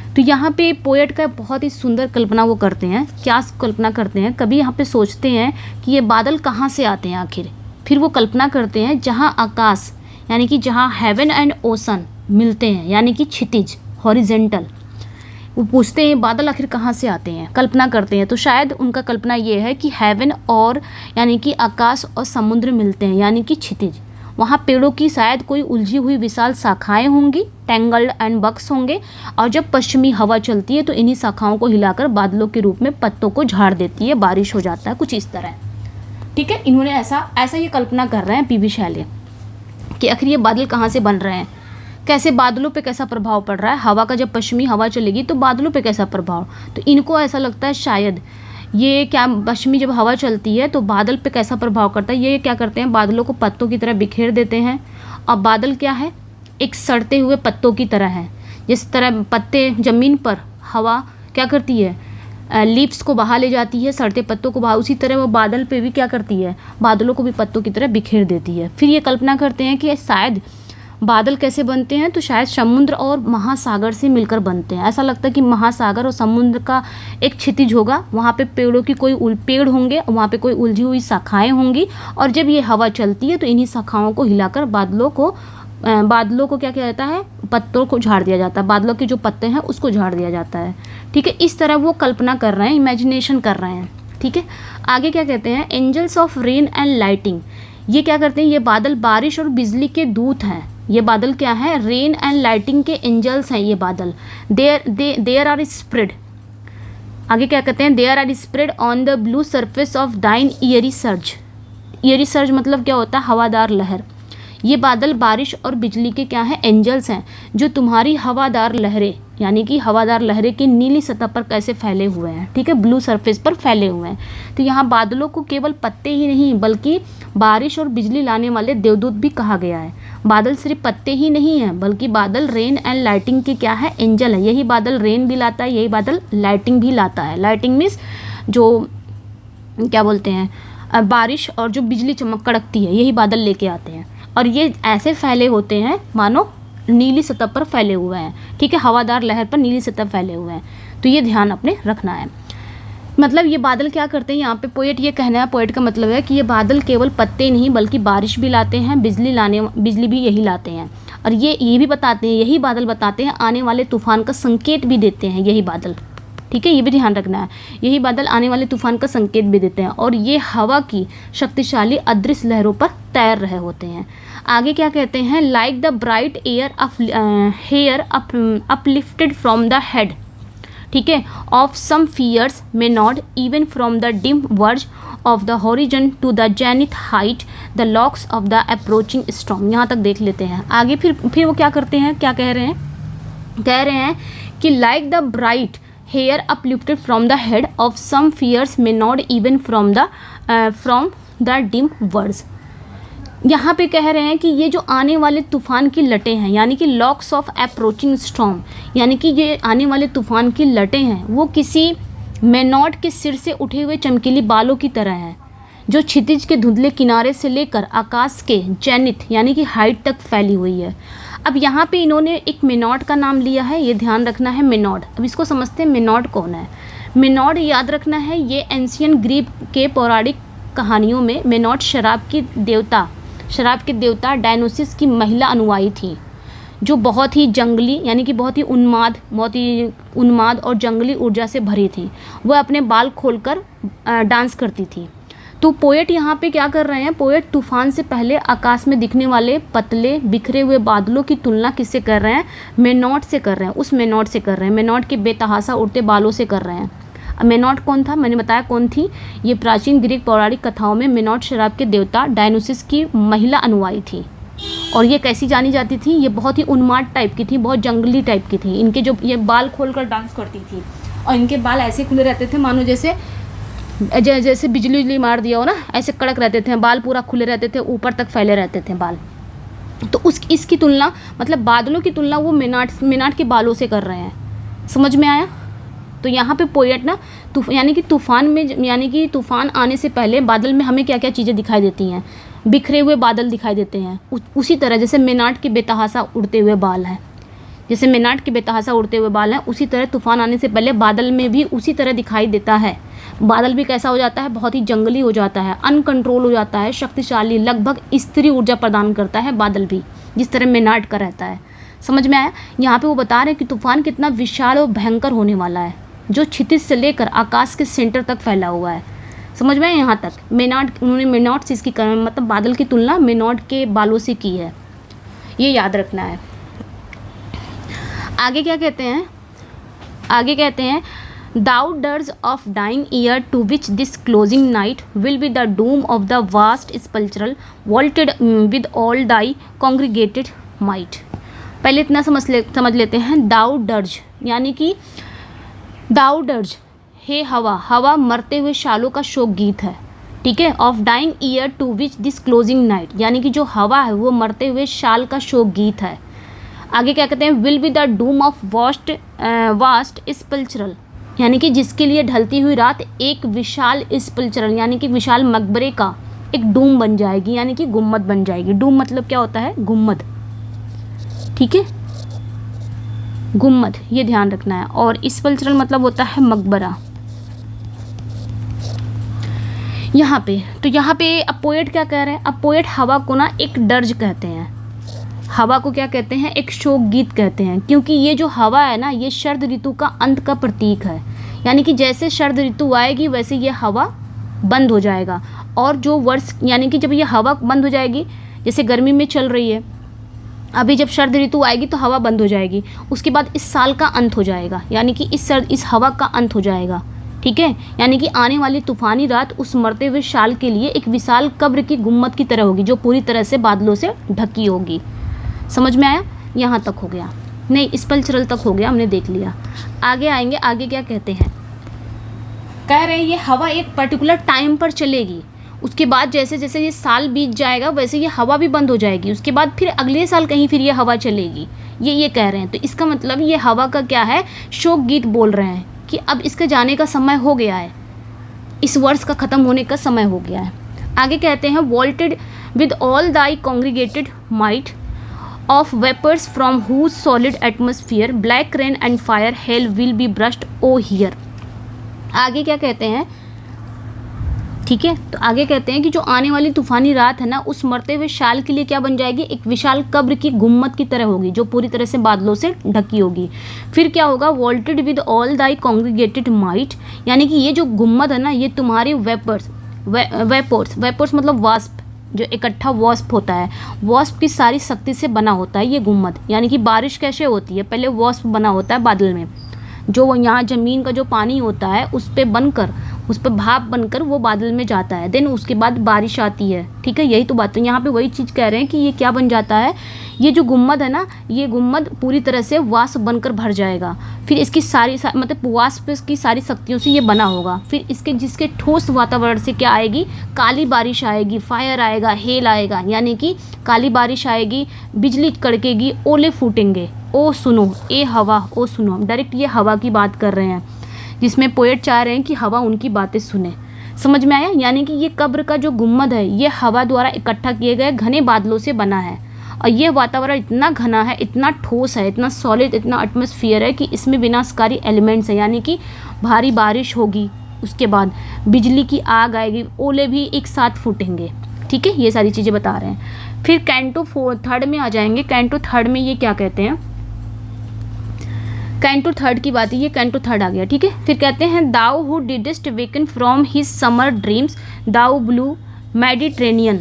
तो यहाँ पे पोएट का बहुत ही सुंदर कल्पना वो करते हैं। क्या कल्पना करते हैं, कभी यहाँ पे सोचते हैं कि ये बादल कहाँ से आते हैं आखिर, फिर वो कल्पना करते हैं जहाँ आकाश यानी कि जहाँ हेवन एंड ओशन मिलते हैं, यानी कि क्षितिज हॉरिजेंटल, वो पूछते हैं बादल आखिर कहाँ से आते हैं, कल्पना करते हैं। तो शायद उनका कल्पना ये है कि हेवन और यानी कि आकाश और समुद्र मिलते हैं, यानी कि क्षितिज, वहाँ पेड़ों की शायद कोई उलझी हुई विशाल शाखाएं होंगी, टेंगल्ड एंड बक्स होंगे, और जब पश्चिमी हवा चलती है तो इन्हीं शाखाओं को हिलाकर बादलों के रूप में पत्तों को झाड़ देती है, बारिश हो जाता है, कुछ इस तरह, ठीक है। इन्होंने ऐसा ये कल्पना कर रहे हैं पीबी शैली कि आखिर ये बादल कहाँ से बन रहे हैं, कैसे बादलों पे कैसा प्रभाव पड़ रहा है, हवा का जब पश्चिमी हवा चलेगी तो बादलों पे कैसा प्रभाव। तो इनको ऐसा लगता है शायद ये क्या पश्चिमी जब हवा चलती है तो बादल पे कैसा प्रभाव करता है, ये क्या करते हैं बादलों को पत्तों की तरह बिखेर देते हैं। और बादल क्या है, एक सड़ते हुए पत्तों की तरह है। जिस तरह पत्ते ज़मीन पर हवा क्या करती है, लीव्स को बहा ले जाती है, सड़ते पत्तों को बहा, उसी तरह वो बादल पे भी क्या करती है, बादलों को भी पत्तों की तरह बिखेर देती है। फिर ये कल्पना करते हैं कि शायद बादल कैसे बनते हैं, तो शायद समुद्र और महासागर से मिलकर बनते हैं। ऐसा लगता है कि महासागर और समुद्र का एक क्षितिज होगा, वहाँ पे पेड़ों की कोई पेड़ होंगे, वहाँ पे कोई उलझी हुई शाखाएं होंगी, और जब ये हवा चलती है तो इन्हीं शाखाओं को हिलाकर बादलों को क्या किया जाता है, पत्तों को झाड़ दिया जाता है, बादलों के जो पत्ते हैं उसको झाड़ दिया जाता है, ठीक है। इस तरह वो कल्पना कर रहे हैं, इमेजिनेशन कर रहे हैं, ठीक है। आगे क्या कहते हैं, angels of rain and lightning, ये क्या करते हैं, ये बादल बारिश और बिजली के दूत हैं। ये बादल क्या है, रेन एंड लाइटिंग के एंजल्स हैं ये बादल। देयर आर स्प्रेड, आगे क्या कहते हैं, there are spread on the blue surface of thine ईयरी surge. ईयरी surge मतलब क्या होता है, हवादार लहर, ये बादल बारिश और बिजली के क्या हैं, एंजल्स हैं, जो तुम्हारी हवादार लहरें यानी कि हवादार लहरें की नीली सतह पर कैसे फैले हुए हैं, ठीक है, ब्लू सरफेस पर फैले हुए हैं। तो यहाँ बादलों को केवल पत्ते ही नहीं बल्कि बारिश और बिजली लाने वाले देवदूत भी कहा गया है। बादल सिर्फ पत्ते ही नहीं हैं बल्कि बादल रेन एंड लाइटिंग के क्या है, एंजल है। यही बादल रेन भी लाता है, यही बादल लाइटिंग भी लाता है। लाइटिंग मीन्स जो क्या बोलते हैं, बारिश और जो बिजली चमक कड़कती है, यही बादल लेके आते हैं। और ये ऐसे फैले होते हैं मानो नीली सतह पर फैले हुए हैं, ठीक है, हवादार लहर पर नीली सतह फैले हुए हैं। तो ये ध्यान अपने रखना है। मतलब ये बादल क्या करते हैं, यहाँ पे पोएट ये कहना है, पोएट का मतलब है कि ये बादल केवल पत्ते नहीं बल्कि बारिश भी लाते हैं, बिजली भी यही लाते हैं। और ये भी बताते हैं, यही बादल बताते हैं आने वाले तूफान का संकेत भी देते हैं, यही बादल, ठीक है, ये भी ध्यान रखना है। यही बादल आने वाले तूफान का संकेत भी देते हैं और ये हवा की शक्तिशाली अदृश्य लहरों पर तैर रहे होते हैं। आगे क्या कहते हैं, like the bright hair uplifted from the head, ठीक है, of some fierce may not even from the dim verge of the horizon to the zenith height the locks of the approaching storm. यहाँ तक देख लेते हैं। आगे फिर वो क्या करते हैं, क्या कह रहे हैं कि like the bright hair uplifted from the head of some fierce may not even from the dim words. यहाँ पे कह रहे हैं कि ये जो आने वाले तूफान की लटें हैं यानी कि लॉक्स ऑफ अप्रोचिंग स्टॉर्म, यानी कि ये आने वाले तूफान की लटें हैं वो किसी मेनॉट के सिर से उठे हुए चमकीली बालों की तरह हैं, जो क्षितिज के धुंधले किनारे से लेकर आकाश के जेनिथ यानी कि हाइट तक फैली हुई है। अब यहाँ पे इन्होंने एक मेनॉट का नाम लिया है, ये ध्यान रखना है, मेनॉट। अब इसको समझते हैं मेनॉट कौन है। मेनॉट याद रखना है, ये एंशियन ग्रीक के पौराणिक कहानियों में मेनॉट शराब के देवता डायनोसिस की महिला अनुयायी थी, जो बहुत ही जंगली यानी कि बहुत ही उन्माद और जंगली ऊर्जा से भरी थी। वह अपने बाल खोलकर डांस करती थी। तो पोएट यहाँ पे क्या कर रहे हैं, पोएट तूफान से पहले आकाश में दिखने वाले पतले बिखरे हुए बादलों की तुलना किससे कर रहे हैं, मेनॉट से कर रहे हैं, उस मेनॉट से कर रहे हैं, मेनॉट के बेतहाशा उड़ते बालों से कर रहे हैं। मेनॉट कौन था, मैंने बताया कौन थी, ये प्राचीन ग्रीक पौराणिक कथाओं में मेनॉट शराब के देवता डायनोसिस की महिला अनुयायी थी। और ये कैसी जानी जाती थी, ये बहुत ही उन्माद टाइप की थी, बहुत जंगली टाइप की थी। इनके जो ये बाल खोलकर डांस करती थी और इनके बाल ऐसे खुले रहते थे मानो जैसे बिजली मार दिया हो ना, ऐसे कड़क रहते थे बाल, पूरा खुले रहते थे, ऊपर तक फैले रहते थे बाल। तो इसकी तुलना, मतलब बादलों की तुलना वो मेनाट के बालों से कर रहे हैं। समझ में आया। तो यहाँ पे पोएट ना यानी कि तूफान आने से पहले बादल में हमें क्या क्या चीज़ें दिखाई देती हैं, बिखरे हुए बादल दिखाई देते हैं। उसी तरह जैसे मेनाट के बेतहाशा उड़ते हुए बाल हैं, उसी तरह तूफान आने से पहले बादल में भी उसी तरह दिखाई देता है। बादल भी कैसा हो जाता है, बहुत ही जंगली हो जाता है, अनकंट्रोल हो जाता है, शक्तिशाली, लगभग स्त्री ऊर्जा प्रदान करता है बादल भी, जिस तरह मेनाट का रहता है। समझ में आया। यहाँ पे वो बता रहे हैं कि तूफान कितना विशाल और भयंकर होने वाला है, जो क्षितिज से लेकर आकाश के सेंटर तक फैला हुआ है। समझ में आया यहाँ तक। उन्होंने मेनॉट से इसकी मतलब बादल की तुलना मेनॉट के बालों से की है, ये याद रखना है। आगे क्या कहते हैं, Thou dirge of dying year to which this closing night will be the doom of the vast sepulchral vaulted with all thy congregated might। पहले इतना समझ लेते हैं। Thou dirge यानी कि हे हवा मरते हुए शालों का शोक गीत है, ठीक है। Of dying year to which this closing night यानी कि जो हवा है वो मरते हुए शाल का शोक गीत है। आगे क्या कहते हैं, will be the doom of vast sepulchral यानी कि जिसके लिए ढलती हुई रात एक विशाल स्पल्चरल यानी कि विशाल मकबरे का एक डूम बन जाएगी, यानी कि गुम्मद बन जाएगी। डूम मतलब क्या होता है, गुम्मद, ठीक है, गुम्मद, ये ध्यान रखना है। और स्पल्चरल मतलब होता है मकबरा। यहाँ पे अब पोएट क्या कह रहे हैं, अब पोएट हवा को ना एक डर्ज कहते हैं, हवा को क्या कहते हैं, एक शोक गीत कहते हैं, क्योंकि ये जो हवा है ना, ये शरद ऋतु का अंत का प्रतीक है। यानी कि जैसे शरद ऋतु आएगी वैसे ये हवा बंद हो जाएगा, और जो वर्ष यानी कि जब ये हवा बंद हो जाएगी, जैसे गर्मी में चल रही है अभी, जब शरद ऋतु आएगी तो हवा बंद हो जाएगी, उसके बाद इस साल का अंत हो जाएगा, यानी कि इस हवा का अंत हो जाएगा, ठीक है, यानी कि आने वाली तूफानी रात उस मरते हुए शाल के लिए एक विशाल कब्र की गुम्मद की तरह होगी, जो पूरी तरह से बादलों से ढकी होगी। समझ में आया? यहाँ तक हो गया, नहीं स्पल्चरल तक हो गया, हमने देख लिया। आगे आएंगे, आगे क्या कहते हैं, कह रहे हैं ये हवा एक पर्टिकुलर टाइम पर चलेगी, उसके बाद जैसे जैसे ये साल बीत जाएगा वैसे ये हवा भी बंद हो जाएगी, उसके बाद फिर अगले साल कहीं फिर ये हवा चलेगी, ये कह रहे हैं। तो इसका मतलब ये हवा का क्या है, शोक गीत बोल रहे हैं कि अब इसके जाने का समय हो गया है, इस वर्ष का ख़त्म होने का समय हो गया है। आगे कहते हैं vaulted with all thy congregated might of vapors from whose solid atmosphere black rain and fire hail will be brushed oh here। आगे क्या कहते हैं, ठीक है, तो आगे कहते हैं कि जो आने वाली तूफानी रात है ना, उस मरते हुए शाल के लिए क्या बन जाएगी, एक विशाल कब्र की गुम्मद की तरह होगी, जो पूरी तरह से बादलों से ढकी होगी। फिर क्या होगा, vaulted with all thy congregated might, यानी कि ये जो गुम्मद है ना, ये तुम्हारे वेपर्स मतलब वास्प, जो इकट्ठा वास्प होता है, वास्प की सारी शक्ति से बना होता है ये गुम्मद। यानी कि बारिश कैसे होती है, पहले वास्प बना होता है बादल में, जो यहाँ ज़मीन का जो पानी होता है उस पर बनकर, उस पर भाप बनकर वो बादल में जाता है, देन उसके बाद बारिश आती है। ठीक है, यही तो बात है, यहाँ पे वही चीज़ कह रहे हैं कि ये क्या बन जाता है, ये जो गुम्मद है ना, ये गुम्मद पूरी तरह से वाष्प बनकर भर जाएगा। फिर इसकी मतलब वाष्प की सारी शक्तियों से ये बना होगा। फिर इसके जिसके ठोस वातावरण से क्या आएगी, काली बारिश आएगी, फायर आएगा, हेल आएगा, यानी कि काली बारिश आएगी, बिजली कड़केगी, ओले फूटेंगे। ओ सुनो ए हवा, ओ सुनो, डायरेक्ट ये हवा की बात कर रहे हैं, जिसमें पोएट चाह रहे हैं कि हवा उनकी बातें सुने। समझ में आया? यानी कि ये कब्र का जो गुम्मद है, ये हवा द्वारा इकट्ठा किए गए घने बादलों से बना है, और ये वातावरण इतना घना है, इतना ठोस है, इतना सॉलिड, इतना एटमॉस्फेयर है कि इसमें विनाशकारी एलिमेंट्स है, यानी कि भारी बारिश होगी, उसके बाद बिजली की आग आएगी, ओले भी एक साथ फूटेंगे। ठीक है, ये सारी चीज़ें बता रहे हैं। फिर कैंटो थर्ड में आ जाएंगे। कैंटो थर्ड में ये क्या कहते हैं, कैंटो थर्ड की बात है, ये कैंटो थर्ड आ गया। ठीक है, फिर कहते हैं thou who didst waken from his summer dreams thou blue Mediterranean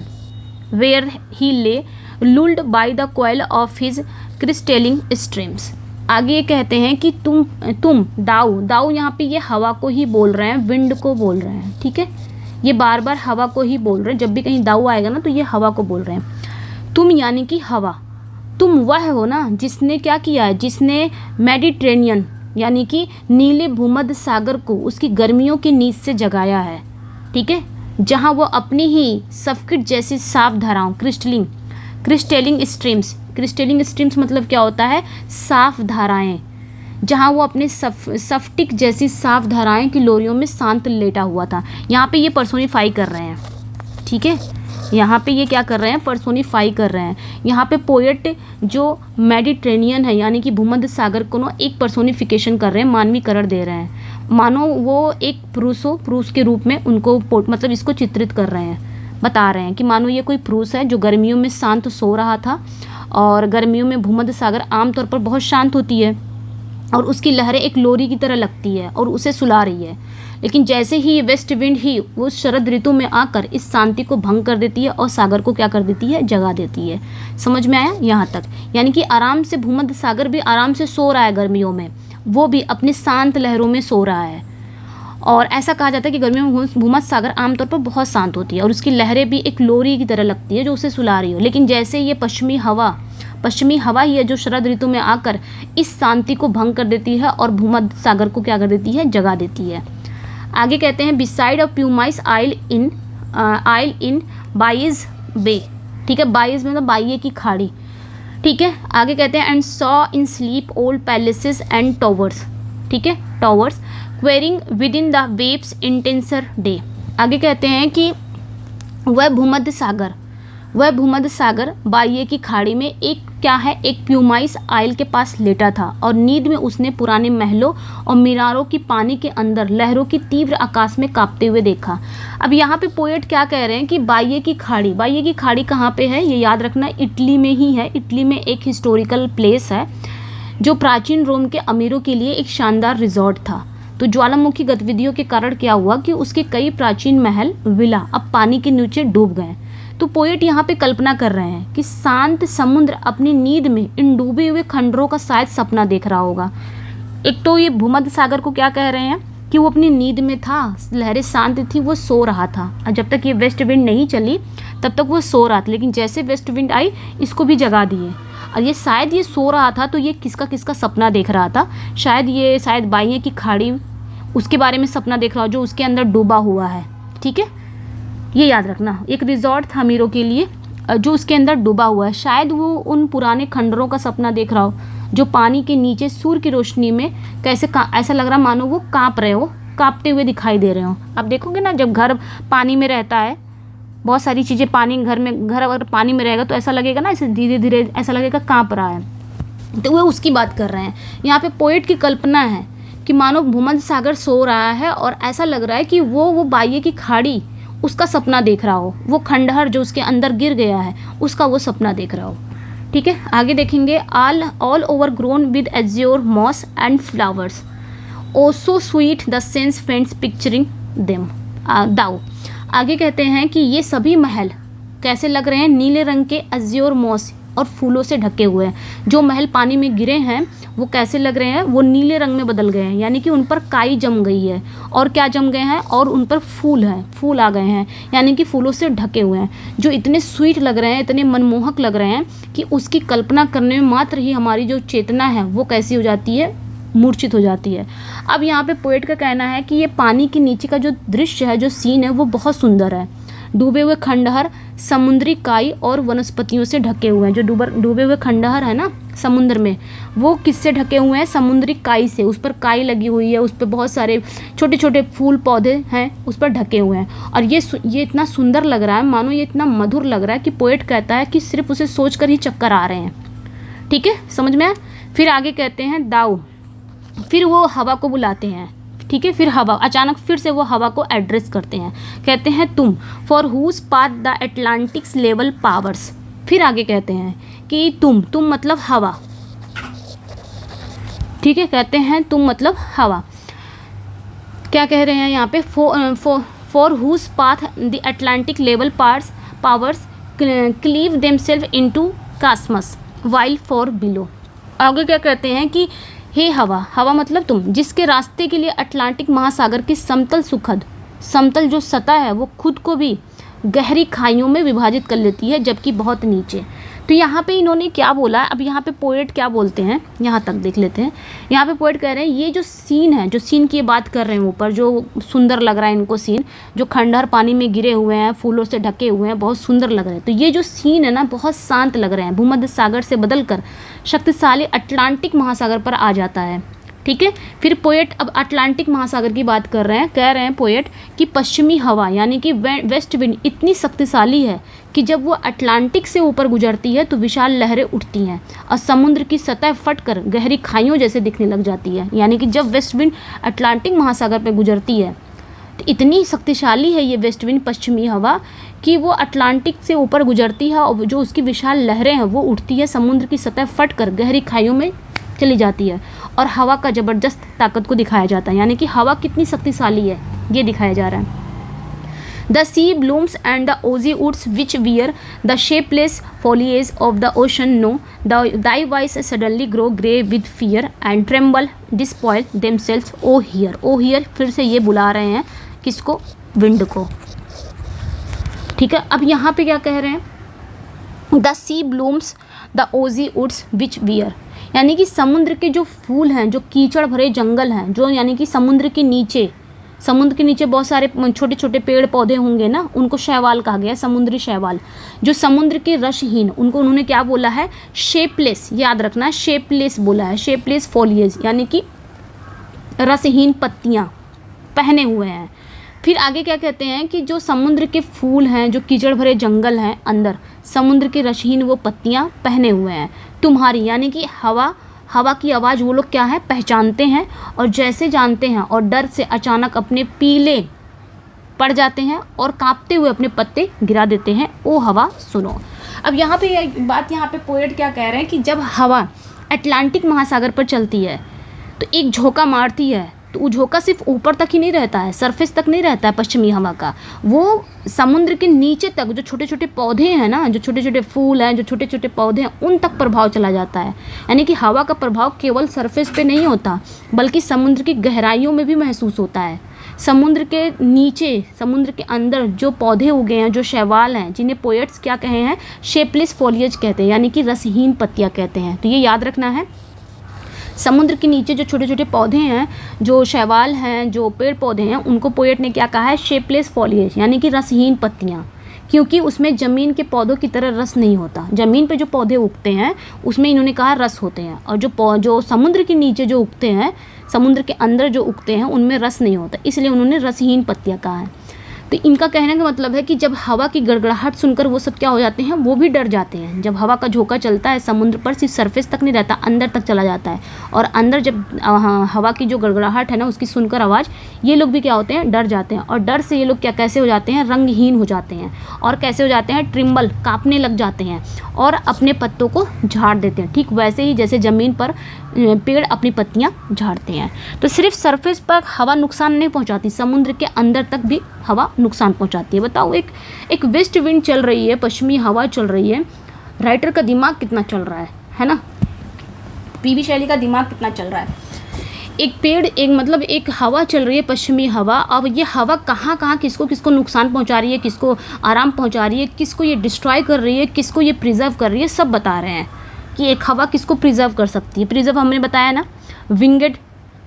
where he lay lulled by the coil of his crystalline streams. आगे ये कहते हैं कि तुम दाऊ यहाँ पे ये हवा को ही बोल रहे हैं, विंड को बोल रहे हैं। ठीक है, ये बार बार हवा को ही बोल रहे हैं, जब भी कहीं दाऊ आएगा ना तो ये हवा को बोल रहे हैं। तुम यानी कि हवा, तुम वह हो ना जिसने क्या किया है, जिसने मेडिटेरेनियन यानी कि नीले भूमध्य सागर को उसकी गर्मियों की नींद से जगाया है। ठीक है, जहाँ वो अपनी ही सफकिट जैसी साफ धाराओं क्रिस्टलिंग स्ट्रीम्स मतलब क्या होता है, साफ धाराएं, जहाँ वो अपने सफटिक जैसी साफ धाराएं की लोरियों में शांत लेटा हुआ था। यहाँ पे ये पर्सोनिफाई कर रहे हैं। ठीक है, यहाँ पे ये क्या कर रहे हैं, पर्सोनिफाई कर रहे हैं। यहाँ पे पोएट जो मेडिटेरेनियन है यानी कि भूमध्य सागर को ना एक पर्सोनिफिकेशन कर रहे हैं, मानवीकरण दे रहे हैं, मानो वो एक पुरुष के रूप में उनको मतलब इसको चित्रित कर रहे हैं, बता रहे हैं कि मानो ये कोई पुरुष है जो गर्मियों में शांत सो रहा था, और गर्मियों में भूमध्य सागर आमतौर पर बहुत शांत होती है और उसकी लहरें एक लोरी की तरह लगती है और उसे सुला रही है। लेकिन जैसे ही वेस्ट विंड ही वो शरद ऋतु में आकर इस शांति को भंग कर देती है और सागर को क्या कर देती है, जगा देती है। समझ में आया यहाँ तक? यानी कि आराम से भूमध्य सागर भी आराम से सो रहा है गर्मियों में, वो भी अपनी शांत लहरों में सो रहा है। और ऐसा कहा जाता है कि गर्मियों में भूमध्य सागर आमतौर पर बहुत शांत होती है और उसकी लहरें भी एक लोरी की तरह लगती है जो उसे सुला रही हो। लेकिन जैसे ये पश्चिमी हवा ही है जो शरद ऋतु में आकर इस शांति को भंग कर देती है और भूमध्य सागर को क्या कर देती है, जगा देती है। आगे कहते हैं beside of pumice isle in Baiae's bay. ठीक है, बाइज मतलब बाइये की खाड़ी। ठीक है, आगे कहते हैं and saw in sleep old palaces and towers. ठीक है, towers quivering within the waves intenser day. आगे कहते हैं कि वह भूमध्य सागर बाइये की खाड़ी में एक प्यूमाइस आइल के पास लेटा था और नींद में उसने पुराने महलों और मीनारों की पानी के अंदर लहरों की तीव्र आकाश में कांपते हुए देखा। अब यहाँ पे पोएट क्या कह रहे हैं कि बाइये की खाड़ी कहाँ पे है, ये याद रखना, इटली में ही है। इटली में एक हिस्टोरिकल प्लेस है जो प्राचीन रोम के अमीरों के लिए एक शानदार रिजॉर्ट था। तो ज्वालामुखी गतिविधियों के कारण क्या हुआ कि उसके कई प्राचीन महल विला अब पानी के नीचे डूब गए। तो पोएट यहाँ पे कल्पना कर रहे हैं कि शांत समुद्र अपनी नींद में इन डूबे हुए खंडरों का शायद सपना देख रहा होगा। एक तो ये भूमध्य सागर को क्या कह रहे हैं कि वो अपनी नींद में था, लहरें शांत थी, वो सो रहा था। और जब तक ये वेस्ट विंड नहीं चली तब तक वो सो रहा था, लेकिन जैसे वेस्ट विंड आई इसको भी जगा दिए। और ये शायद ये सो रहा था तो ये किसका किसका सपना देख रहा था, शायद बाइये की खाड़ी उसके बारे में सपना देख रहा हो जो उसके अंदर डूबा हुआ है। ठीक है, ये याद रखना, एक रिजॉर्ट था अमीरों के लिए जो उसके अंदर डूबा हुआ है। शायद वो उन पुराने खंडरों का सपना देख रहा हो जो पानी के नीचे सूर्य की रोशनी में कैसे ऐसा लग रहा मानो वो काँप रहे हो, काँपते हुए दिखाई दे रहे हो। आप देखोगे ना, जब घर पानी में रहता है, बहुत सारी चीज़ें पानी घर अगर पानी में रहेगा तो ऐसा लगेगा ना, ऐसे धीरे धीरे ऐसा लगेगा काँप रहा है। तो वो उसकी बात कर रहे हैं। यहाँ पे पोएट की कल्पना है कि मानो भूमध्य सागर सो रहा है और ऐसा लग रहा है कि वो बाइये की खाड़ी उसका सपना देख रहा हो, वो खंडहर जो उसके अंदर गिर गया है उसका वो सपना देख रहा हो। ठीक है, आगे देखेंगे। All overgrown with azure moss and flowers, O so sweet the sense friends picturing them thou. आगे कहते हैं कि ये सभी महल कैसे लग रहे हैं, नीले रंग के एज्योर मॉस और फूलों से ढके हुए हैं। जो महल पानी में गिरे हैं वो कैसे लग रहे हैं, वो नीले रंग में बदल गए हैं, यानी कि उन पर काई जम गई है। और क्या जम गए हैं, और उन पर फूल हैं, फूल आ गए हैं, यानी कि फूलों से ढके हुए हैं, जो इतने स्वीट लग रहे हैं, इतने मनमोहक लग रहे हैं कि उसकी कल्पना करने में मात्र ही हमारी जो चेतना है वो कैसी हो जाती है, मूर्छित हो जाती है। अब यहाँ पे पोएट का कहना है कि ये पानी के नीचे का जो दृश्य है, जो सीन है, वो बहुत सुंदर है। डूबे हुए खंडहर समुद्री काई और वनस्पतियों से ढके हुए हैं। जो डूबे हुए खंडहर है ना समुद्र में, वो किससे ढके हुए हैं, समुद्री काई से। उस पर काई लगी हुई है, उस पर बहुत सारे छोटे छोटे फूल पौधे हैं, उस पर ढके हुए हैं। और ये इतना सुंदर लग रहा है, मानो ये इतना मधुर लग रहा है कि पोएट कहता है कि सिर्फ उसे सोच कर ही चक्कर आ रहे हैं। ठीक है, समझ में आया। फिर आगे कहते हैं दाऊ, फिर वो हवा को बुलाते हैं। ठीक है, फिर हवा अचानक फिर से वो हवा को एड्रेस करते हैं, कहते हैं तुम, for whose path the Atlantic's level powers. फिर आगे कहते हैं कि तुम मतलब हवा। ठीक है, कहते हैं तुम मतलब हवा। क्या कह रहे हैं यहाँ पे, for whose path the Atlantic level powers cleave themselves into chasms while far below. आगे क्या कहते हैं कि हे हवा मतलब तुम, जिसके रास्ते के लिए अटलांटिक महासागर की समतल जो सतह है वो खुद को भी गहरी खाइयों में विभाजित कर लेती है, जबकि बहुत नीचे। तो यहाँ पे इन्होंने क्या बोला, अब यहाँ पे पोएट क्या बोलते हैं यहाँ तक देख लेते हैं। यहाँ पे पोएट कह रहे हैं ये जो सीन है, जो सीन की बात कर रहे हैं ऊपर, जो सुंदर लग रहा है इनको सीन, जो खंडहर पानी में गिरे हुए हैं, फूलों से ढके हुए हैं, बहुत सुंदर लग रहे हैं। तो ये जो सीन है ना, बहुत शांत लग रहे हैं, भूमध्य सागर से बदलकर शक्तिशाली अटलांटिक महासागर पर आ जाता है। ठीक है, फिर पोएट अब अटलांटिक महासागर की बात कर रहे हैं। कह रहे हैं पोएट कि पश्चिमी हवा यानी कि वेस्ट विंड इतनी शक्तिशाली है कि जब वो अटलांटिक से ऊपर गुजरती है तो विशाल लहरें उठती हैं और समुद्र की सतह फटकर गहरी खाइयों जैसे दिखने लग जाती है। यानी कि जब वेस्ट विंड अटलांटिक महासागर पर गुजरती है तो इतनी शक्तिशाली है ये वेस्ट विंड पश्चिमी हवा कि वो अटलांटिक से ऊपर गुजरती है और जो उसकी विशाल लहरें हैं वो उठती है, समुद्र की सतह फटकर गहरी खाइयों में चली जाती है और हवा का ज़बरदस्त ताकत को दिखाया जाता है। यानी कि हवा कितनी शक्तिशाली है ये दिखाया जा रहा है। The sea blooms and the oozy woods which wear the shapeless foliage of the ocean know thy voice suddenly grow grey with fear and tremble despoil themselves oh here फिर से ये बुला रहे हैं किसको, विंड को। ठीक है, अब यहाँ पे क्या कह रहे हैं, the sea blooms the oozy woods which wear, यानी कि समुद्र के जो फूल हैं, जो कीचड़ भरे जंगल हैं, जो यानी कि समुद्र के नीचे बहुत सारे छोटे छोटे पेड़ पौधे होंगे ना, उनको शैवाल कहा गया है, समुद्री शैवाल। जो समुद्र के रसहीन, उनको उन्होंने क्या बोला है, शेपलेस, याद रखना है, शेपलेस बोला है, शेपलेस फॉलिएज, यानी कि रसहीन पत्तियाँ पहने हुए हैं। फिर आगे क्या कहते हैं कि जो समुद्र के फूल हैं, जो कीचड़ भरे जंगल हैं, अंदर समुद्र के रसहीन वो पत्तियाँ पहने हुए हैं। तुम्हारी यानी कि हवा की आवाज़ वो लोग क्या है, पहचानते हैं और जैसे जानते हैं और डर से अचानक अपने पीले पड़ जाते हैं और कांपते हुए अपने पत्ते गिरा देते हैं। ओ हवा सुनो। अब यहाँ पे पोएट क्या कह रहे हैं कि जब हवा अटलांटिक महासागर पर चलती है तो एक झोंका मारती है तो वो झोंका सिर्फ ऊपर तक ही नहीं रहता है, सरफेस तक नहीं रहता है पश्चिमी हवा का, वो समुद्र के नीचे तक जो छोटे छोटे पौधे हैं ना, जो छोटे छोटे फूल हैं, जो छोटे छोटे पौधे हैं, उन तक प्रभाव चला जाता है। यानी कि हवा का प्रभाव केवल सरफेस पे नहीं होता बल्कि समुद्र की गहराइयों में भी महसूस होता है। समुद्र के नीचे, समुद्र के अंदर जो पौधे उगे हैं, जो शैवाल हैं, जिन्हें पोएट्स क्या कहे हैं, शेपलेस फॉलिएज कहते हैं, यानी कि रसहीन पत्तियाँ कहते हैं। तो ये याद रखना है, समुद्र के नीचे जो छोटे छोटे पौधे हैं, जो शैवाल हैं, जो पेड़ पौधे हैं, उनको पोएट ने क्या कहा है, शेपलेस फॉलिएज, यानी कि रसहीन पत्तियाँ, क्योंकि उसमें ज़मीन के पौधों की तरह रस नहीं होता। ज़मीन पे जो पौधे उगते हैं उसमें इन्होंने कहा रस होते हैं, और जो समुद्र के नीचे जो उगते हैं, समुद्र के अंदर जो उगते हैं, उनमें रस नहीं होता, इसलिए उन्होंने रसहीन पत्तियाँ कहा है। तो इनका कहने का मतलब है कि जब हवा की गड़गड़ाहट सुनकर वो सब क्या हो जाते हैं, वो भी डर जाते हैं। जब हवा का झोंका चलता है समुद्र पर, सिर्फ सरफेस तक नहीं रहता, अंदर तक चला जाता है, और अंदर जब हवा की जो गड़गड़ाहट है ना, उसकी सुनकर आवाज़, ये लोग भी क्या होते हैं, डर जाते हैं। और डर से ये लोग कैसे हो जाते हैं, रंगहीन हो जाते हैं, और कैसे हो जाते हैं, ट्रिम्बल, काँपने लग जाते हैं, और अपने पत्तों को झाड़ देते हैं। ठीक वैसे ही जैसे ज़मीन पर पेड़ अपनी पत्तियाँ झाड़ते हैं। तो सिर्फ सरफेस पर हवा नुकसान नहीं पहुंचाती, समुद्र के अंदर तक भी हवा नुकसान पहुंचाती है। बताओ, एक वेस्ट विंड चल रही है, पश्चिमी हवा चल रही है, राइटर का दिमाग कितना चल रहा है ना, पीबी शैली का दिमाग कितना चल रहा है। एक पेड़, एक हवा चल रही है, पश्चिमी हवा। अब ये हवा कहाँ कहाँ किसको किसको नुकसान पहुंचा रही है, किसको आराम पहुंचा रही है, किसको ये डिस्ट्रॉय कर रही है, किसको ये प्रिजर्व कर रही है, सब बता रहे हैं कि एक हवा किसको प्रिजर्व कर सकती है। प्रिजर्व हमने बताया ना, विंगेड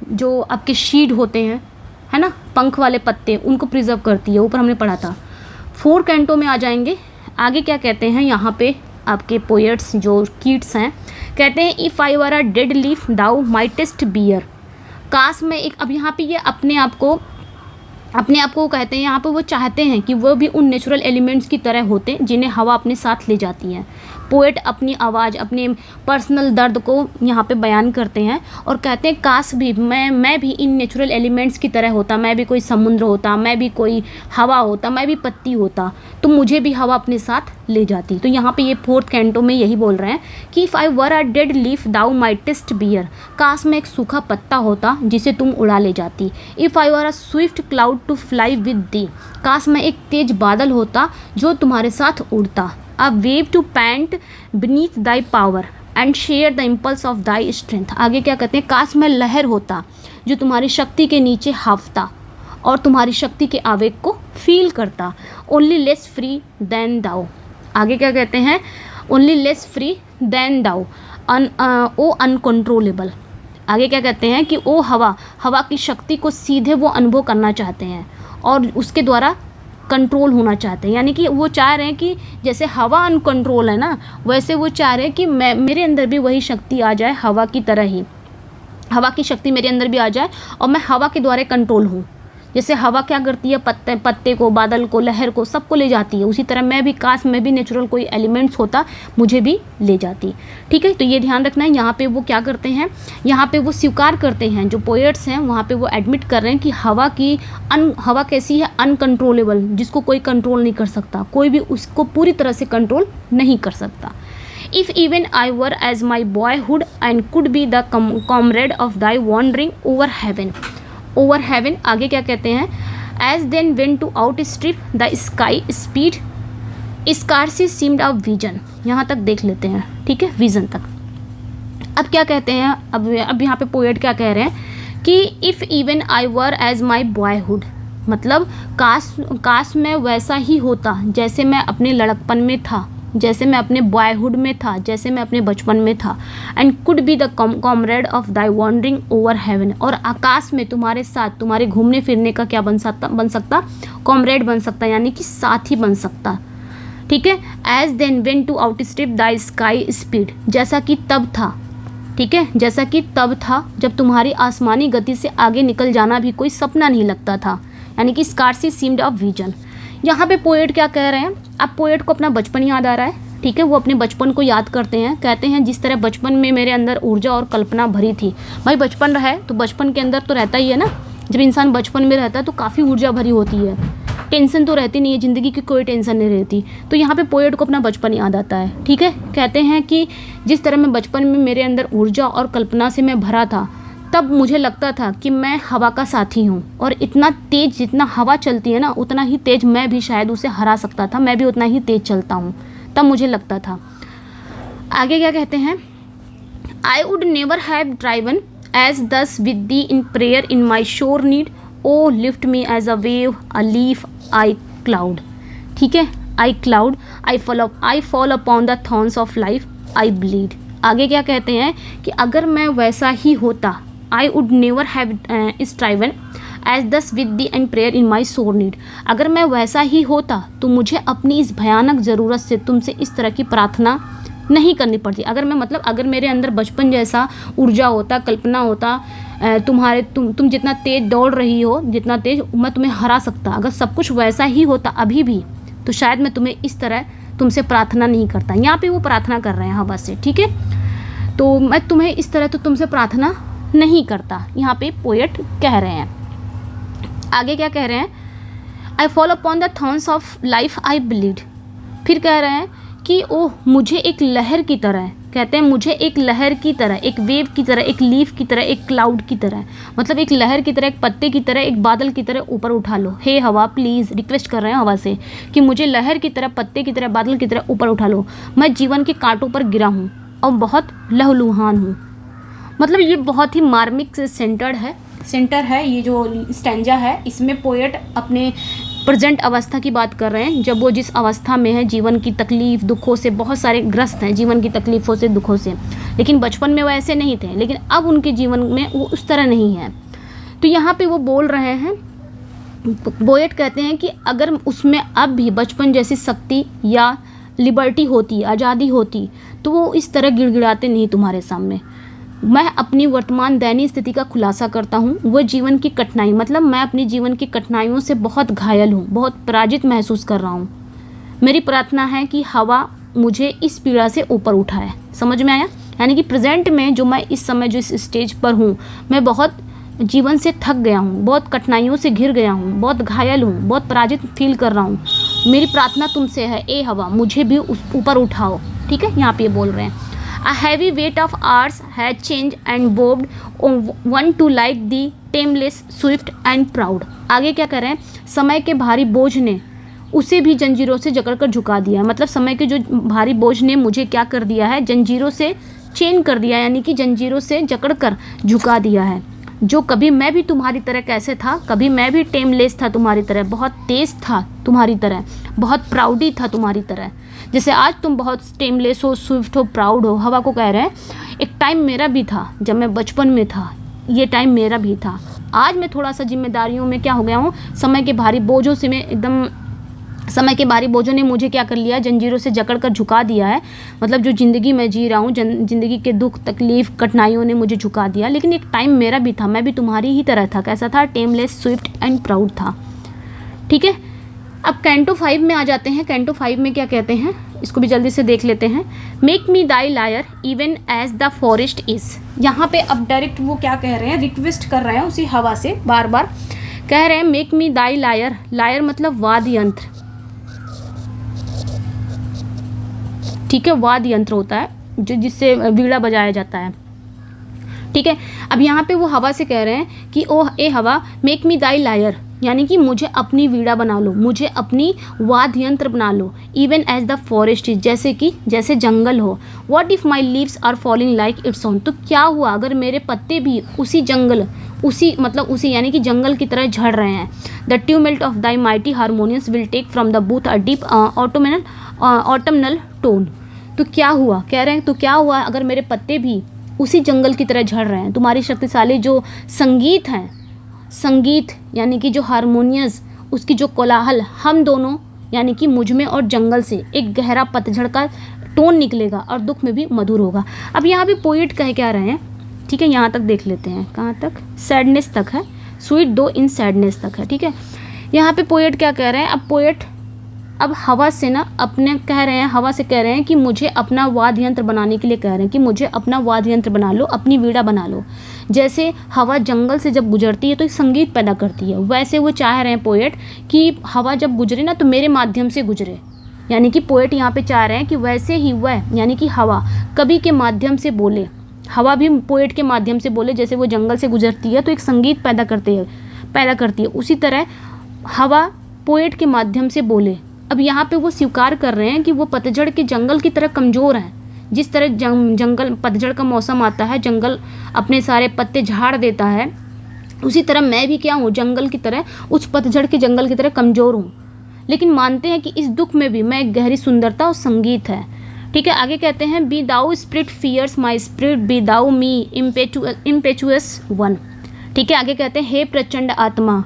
जो आपके शीड होते हैं, है ना, पंख वाले पत्ते, उनको प्रिजर्व करती है, ऊपर हमने पढ़ा था। 4 कैंटो में आ जाएंगे। आगे क्या कहते हैं यहाँ पे आपके पोएट्स जो कीट्स हैं, कहते हैं if I were a dead leaf thou mightest bear. काश में एक, अब यहाँ पे ये अपने आप को कहते हैं, यहाँ पे वो चाहते हैं कि वो भी उन नेचुरल एलिमेंट्स की तरह होते जिन्हें हवा अपने साथ ले जाती है। पोएट अपनी आवाज़, अपने पर्सनल दर्द को यहाँ पे बयान करते हैं और कहते हैं काश भी मैं भी इन नेचुरल एलिमेंट्स की तरह होता, मैं भी कोई समुद्र होता, मैं भी कोई हवा होता, मैं भी पत्ती होता, तो मुझे भी हवा अपने साथ ले जाती। तो यहाँ पे ये 4th कैंटो में यही बोल रहे हैं कि if I were a dead leaf thou mightest bear, काश मैं एक सूखा पत्ता होता जिसे तुम उड़ा ले जाती। If I were a swift cloud to fly with thee, काश मैं एक तेज बादल होता जो तुम्हारे साथ उड़ता। A wave to pant beneath thy power and share the impulse of thy strength। आगे क्या कहते हैं, काश मैं लहर होता जो तुम्हारी शक्ति के नीचे हाफता और तुम्हारी शक्ति के आवेग को फील करता। Only less free than thou। आगे क्या कहते हैं, Only less free than thou, ओ अनकंट्रोलेबल। आगे क्या कहते हैं कि ओ हवा की शक्ति को सीधे वो अनुभव करना चाहते हैं और उसके द्वारा कंट्रोल होना चाहते हैं। यानी कि वो चाह रहे हैं कि जैसे हवा अनकंट्रोल है ना, वैसे वो चाह रहे हैं कि मेरे अंदर भी वही शक्ति आ जाए, हवा की तरह ही हवा की शक्ति मेरे अंदर भी आ जाए और मैं हवा के द्वारा कंट्रोल हूँ। जैसे हवा क्या करती है, पत्ते को, बादल को, लहर को, सबको ले जाती है, उसी तरह मैं भी, काश मैं भी नेचुरल कोई एलिमेंट्स होता, मुझे भी ले जाती। ठीक है, तो ये ध्यान रखना है। यहाँ पे वो क्या करते हैं, यहाँ पे वो स्वीकार करते हैं, जो पोएट्स हैं वहाँ पे वो एडमिट कर रहे हैं कि हवा कैसी है, अनकंट्रोलेबल, जिसको कोई कंट्रोल नहीं कर सकता, कोई भी उसको पूरी तरह से कंट्रोल नहीं कर सकता। If even I were as my boyhood and could be the comrade of thy wandering over heaven। over heaven आगे क्या कहते हैं, as then went to outstrip the sky speed scarcely seemed a vision। यहाँ तक देख लेते हैं, ठीक है, विजन तक। अब क्या कहते हैं, अब यहाँ पे पोएट क्या कह रहे हैं कि if even I were as my boyhood, मतलब काश मैं वैसा ही होता जैसे मैं अपने लड़कपन में था, जैसे मैं अपने बॉयहुड में था, जैसे मैं अपने बचपन में था। And could be the comrade of thy wandering over heaven, और आकाश में तुम्हारे साथ, तुम्हारे घूमने फिरने का क्या बन सकता, कॉमरेड बन सकता, यानी कि साथी बन सकता। ठीक है, as then when to outstrip thy sky speed, जैसा कि तब था, ठीक है, जैसा कि तब था जब तुम्हारी आसमानी गति से आगे निकल जाना भी कोई सपना नहीं लगता था, यानी कि स्कार्सी सीम्ड ऑफ विजन। यहाँ पे पोएट क्या कह रहे हैं, अब पोएट को अपना बचपन याद आ रहा है। ठीक है, वो अपने बचपन को याद करते हैं, कहते हैं जिस तरह बचपन में मेरे अंदर ऊर्जा और कल्पना भरी थी। भाई बचपन रहा है तो बचपन के अंदर तो रहता ही है ना, जब इंसान बचपन में रहता है तो काफ़ी ऊर्जा भरी होती है, टेंशन तो रहती नहीं है, ज़िंदगी की कोई टेंशन नहीं रहती। तो यहाँ पे पोएट को अपना बचपन याद आता है। ठीक है, कहते हैं कि जिस तरह मैं बचपन में मेरे अंदर ऊर्जा और कल्पना से मैं भरा था, तब मुझे लगता था कि मैं हवा का साथी हूँ और इतना तेज़ जितना हवा चलती है ना उतना ही तेज़ मैं भी शायद उसे हरा सकता था, मैं भी उतना ही तेज़ चलता हूँ, तब मुझे लगता था। आगे क्या कहते हैं, I would never have driven as thus with thee in prayer in my sure need, O lift me as a wave a leaf I cloud. ठीक है, I cloud I fall upon the thorns of life I bleed. आगे क्या कहते हैं कि अगर मैं वैसा ही होता, I would never have striven as thus with thee and prayer in my sore need, अगर मैं वैसा ही होता तो मुझे अपनी इस भयानक ज़रूरत से तुमसे इस तरह की प्रार्थना नहीं करनी पड़ती। अगर मैं मतलब अगर मेरे अंदर बचपन जैसा ऊर्जा होता, कल्पना होता, तुम जितना तेज़ दौड़ रही हो, जितना तेज़ मैं तुम्हें हरा सकता, अगर सब कुछ वैसा ही होता अभी भी, तो शायद मैं तुम्हें इस तरह तुमसे प्रार्थना नहीं करता। यहाँ पे वो प्रार्थना कर रहे हैं हवा से, ठीक है, तो मैं तुम्हें इस तरह तो तुमसे प्रार्थना नहीं करता, यहाँ पे पोएट कह रहे हैं। आगे क्या कह रहे हैं, आई fall upon the thorns of life I bleed. फिर कह रहे हैं कि ओह मुझे एक लहर की तरह, कहते हैं मुझे एक लहर की तरह, एक वेव की तरह, एक लीफ की तरह, एक क्लाउड की तरह, मतलब एक लहर की तरह, एक पत्ते की तरह, एक बादल की तरह ऊपर उठा लो। हे हवा, प्लीज़ रिक्वेस्ट कर रहे हैं हवा से कि मुझे लहर की तरह, पत्ते की तरह, बादल की तरह ऊपर उठा लो। मैं जीवन के कांटों पर गिरा हूँ और बहुत लहूलुहान हूँ। मतलब ये बहुत ही मार्मिक सेंटर है ये जो स्टैंजा है, इसमें पोएट अपने प्रेजेंट अवस्था की बात कर रहे हैं, जब वो जिस अवस्था में है, जीवन की तकलीफ़ दुखों से बहुत सारे ग्रस्त हैं, जीवन की तकलीफ़ों से दुखों से, लेकिन बचपन में वो ऐसे नहीं थे, लेकिन अब उनके जीवन में वो उस तरह नहीं है। तो यहाँ पे वो बोल रहे हैं, पोएट कहते हैं कि अगर उसमें अब भी बचपन जैसी शक्ति या लिबर्टी होती, आज़ादी होती, तो वो इस तरह गिड़गिड़ाते नहीं तुम्हारे सामने। मैं अपनी वर्तमान दयनीय स्थिति का खुलासा करता हूँ, वो जीवन की कठिनाई, मतलब मैं अपनी जीवन की कठिनाइयों से बहुत घायल हूँ, बहुत पराजित महसूस कर रहा हूँ। मेरी प्रार्थना है कि हवा मुझे इस पीड़ा से ऊपर उठाए। समझ में आया? यानी कि प्रेजेंट में जो मैं इस समय जो इस स्टेज पर हूँ, मैं बहुत जीवन से थक गया हूँ, बहुत कठिनाइयों से घिर गया हूँ, बहुत घायल हूँ, बहुत पराजित फील कर रहा हूँ। मेरी प्रार्थना तुमसे है, ए हवा मुझे भी ऊपर उठाओ। ठीक है, यहाँ पे बोल रहे हैं, A heavy weight of hours had changed and bowed one to like the tameless, swift and proud। आगे क्या कर रहे हैं, समय के भारी बोझ ने उसे भी जंजीरों से जकड़कर झुका दिया। मतलब समय के जो भारी बोझ ने मुझे क्या कर दिया है, जंजीरों से चेन कर दिया, यानी कि जंजीरों से जकड़कर झुका दिया है। जो कभी मैं भी तुम्हारी तरह कैसे था, कभी मैं भी टेमलेस था तुम्हारी तरह, बहुत तेज़ था तुम्हारी तरह, बहुत प्राउडी था तुम्हारी तरह, जैसे आज तुम बहुत टेमलेस हो, स्विफ्ट हो, प्राउड हो। हवा को कह रहे हैं, एक टाइम मेरा भी था जब मैं बचपन में था, ये टाइम मेरा भी था। आज मैं थोड़ा सा जिम्मेदारियों में क्या हो गया हूँ, समय के भारी बोझों से मैं एकदम, समय के भारी बोझों ने मुझे क्या कर लिया, जंजीरों से जकड़ कर झुका दिया है। मतलब जो ज़िंदगी में जी रहा हूँ, ज़िंदगी के दुख तकलीफ़ कठिनाइयों ने मुझे झुका दिया, लेकिन एक टाइम मेरा भी था, मैं भी तुम्हारी ही तरह था। कैसा था, टेमलेस, स्विफ्ट एंड प्राउड था। ठीक है, अब कैंटो 5 में आ जाते हैं। कैंटो 5 में क्या कहते हैं, इसको भी जल्दी से देख लेते हैं। Make me thy lyre even as the forest is. यहाँ पे अब डायरेक्ट वो क्या कह रहे हैं, रिक्वेस्ट कर रहे हैं उसी हवा से, बार बार कह रहे हैं make me thy lawyer. Lawyer मतलब वाद्य यंत्र, ठीक है, वाद्य यंत्र होता है जो जिससे वीणा बजाया जाता है। ठीक है, अब यहाँ पे वो हवा से कह रहे हैं कि ओह ए हवा, मेक मी दाई लायर, यानी कि मुझे अपनी वीणा बना लो, मुझे अपनी वाद्य यंत्र बना लो। Even as the forest is, जैसे जंगल हो। What if my leaves are falling like its own, तो क्या हुआ अगर मेरे पत्ते भी उसी यानी कि जंगल की तरह झड़ रहे हैं। The tumult of thy mighty harmonious will take from the booth a deep autumnal tone. तो क्या हुआ, कह रहे हैं तो क्या हुआ अगर मेरे पत्ते भी उसी जंगल की तरह झड़ रहे हैं। तुम्हारी शक्तिशाली जो संगीत हैं, संगीत यानी कि जो हारमोनियस, उसकी जो कोलाहल, हम दोनों यानी कि मुझ में और जंगल से एक गहरा पतझड़ का टोन निकलेगा और दुख में भी मधुर होगा। अब यहाँ पे पोइट कह क्या रहे हैं, ठीक है, यहाँ तक देख लेते हैं, कहाँ तक, सैडनेस तक है, स्वीट दो इन सैडनेस तक है। ठीक है, यहाँ पे पोएट क्या कह रहे हैं, अब पोएट अब हवा से ना अपने कह रहे हैं, हवा से कह रहे हैं कि मुझे अपना वाद्य यंत्र बनाने के लिए कह रहे हैं कि मुझे अपना वाद्य यंत्र बना लो, अपनी वीणा बना लो। जैसे हवा जंगल से जब गुजरती है तो एक संगीत पैदा करती है, वैसे वो चाह रहे हैं पोएट कि हवा जब गुजरे ना तो मेरे माध्यम से गुजरे। यानी कि पोएट यहाँ पे चाह रहे हैं कि वैसे ही वह यानी कि हवा कवि के माध्यम से बोले, हवा भी पोएट के माध्यम से बोले, जैसे वो जंगल से गुजरती है तो एक संगीत पैदा करती है, उसी तरह हवा पोएट के माध्यम से बोले। अब यहाँ पे वो स्वीकार कर रहे हैं कि वो पतझड़ के जंगल की तरह कमज़ोर हैं। जिस तरह जंगल पतझड़ का मौसम आता है, जंगल अपने सारे पत्ते झाड़ देता है, उसी तरह मैं भी क्या हूँ, जंगल की तरह, उस पतझड़ के जंगल की तरह कमज़ोर हूँ। लेकिन मानते हैं कि इस दुख में भी मैं एक गहरी सुंदरता और संगीत है। ठीक है, आगे कहते हैं be thou spirit fierce my spirit be thou me impetuous one. ठीक है, आगे कहते हैं हे प्रचंड आत्मा,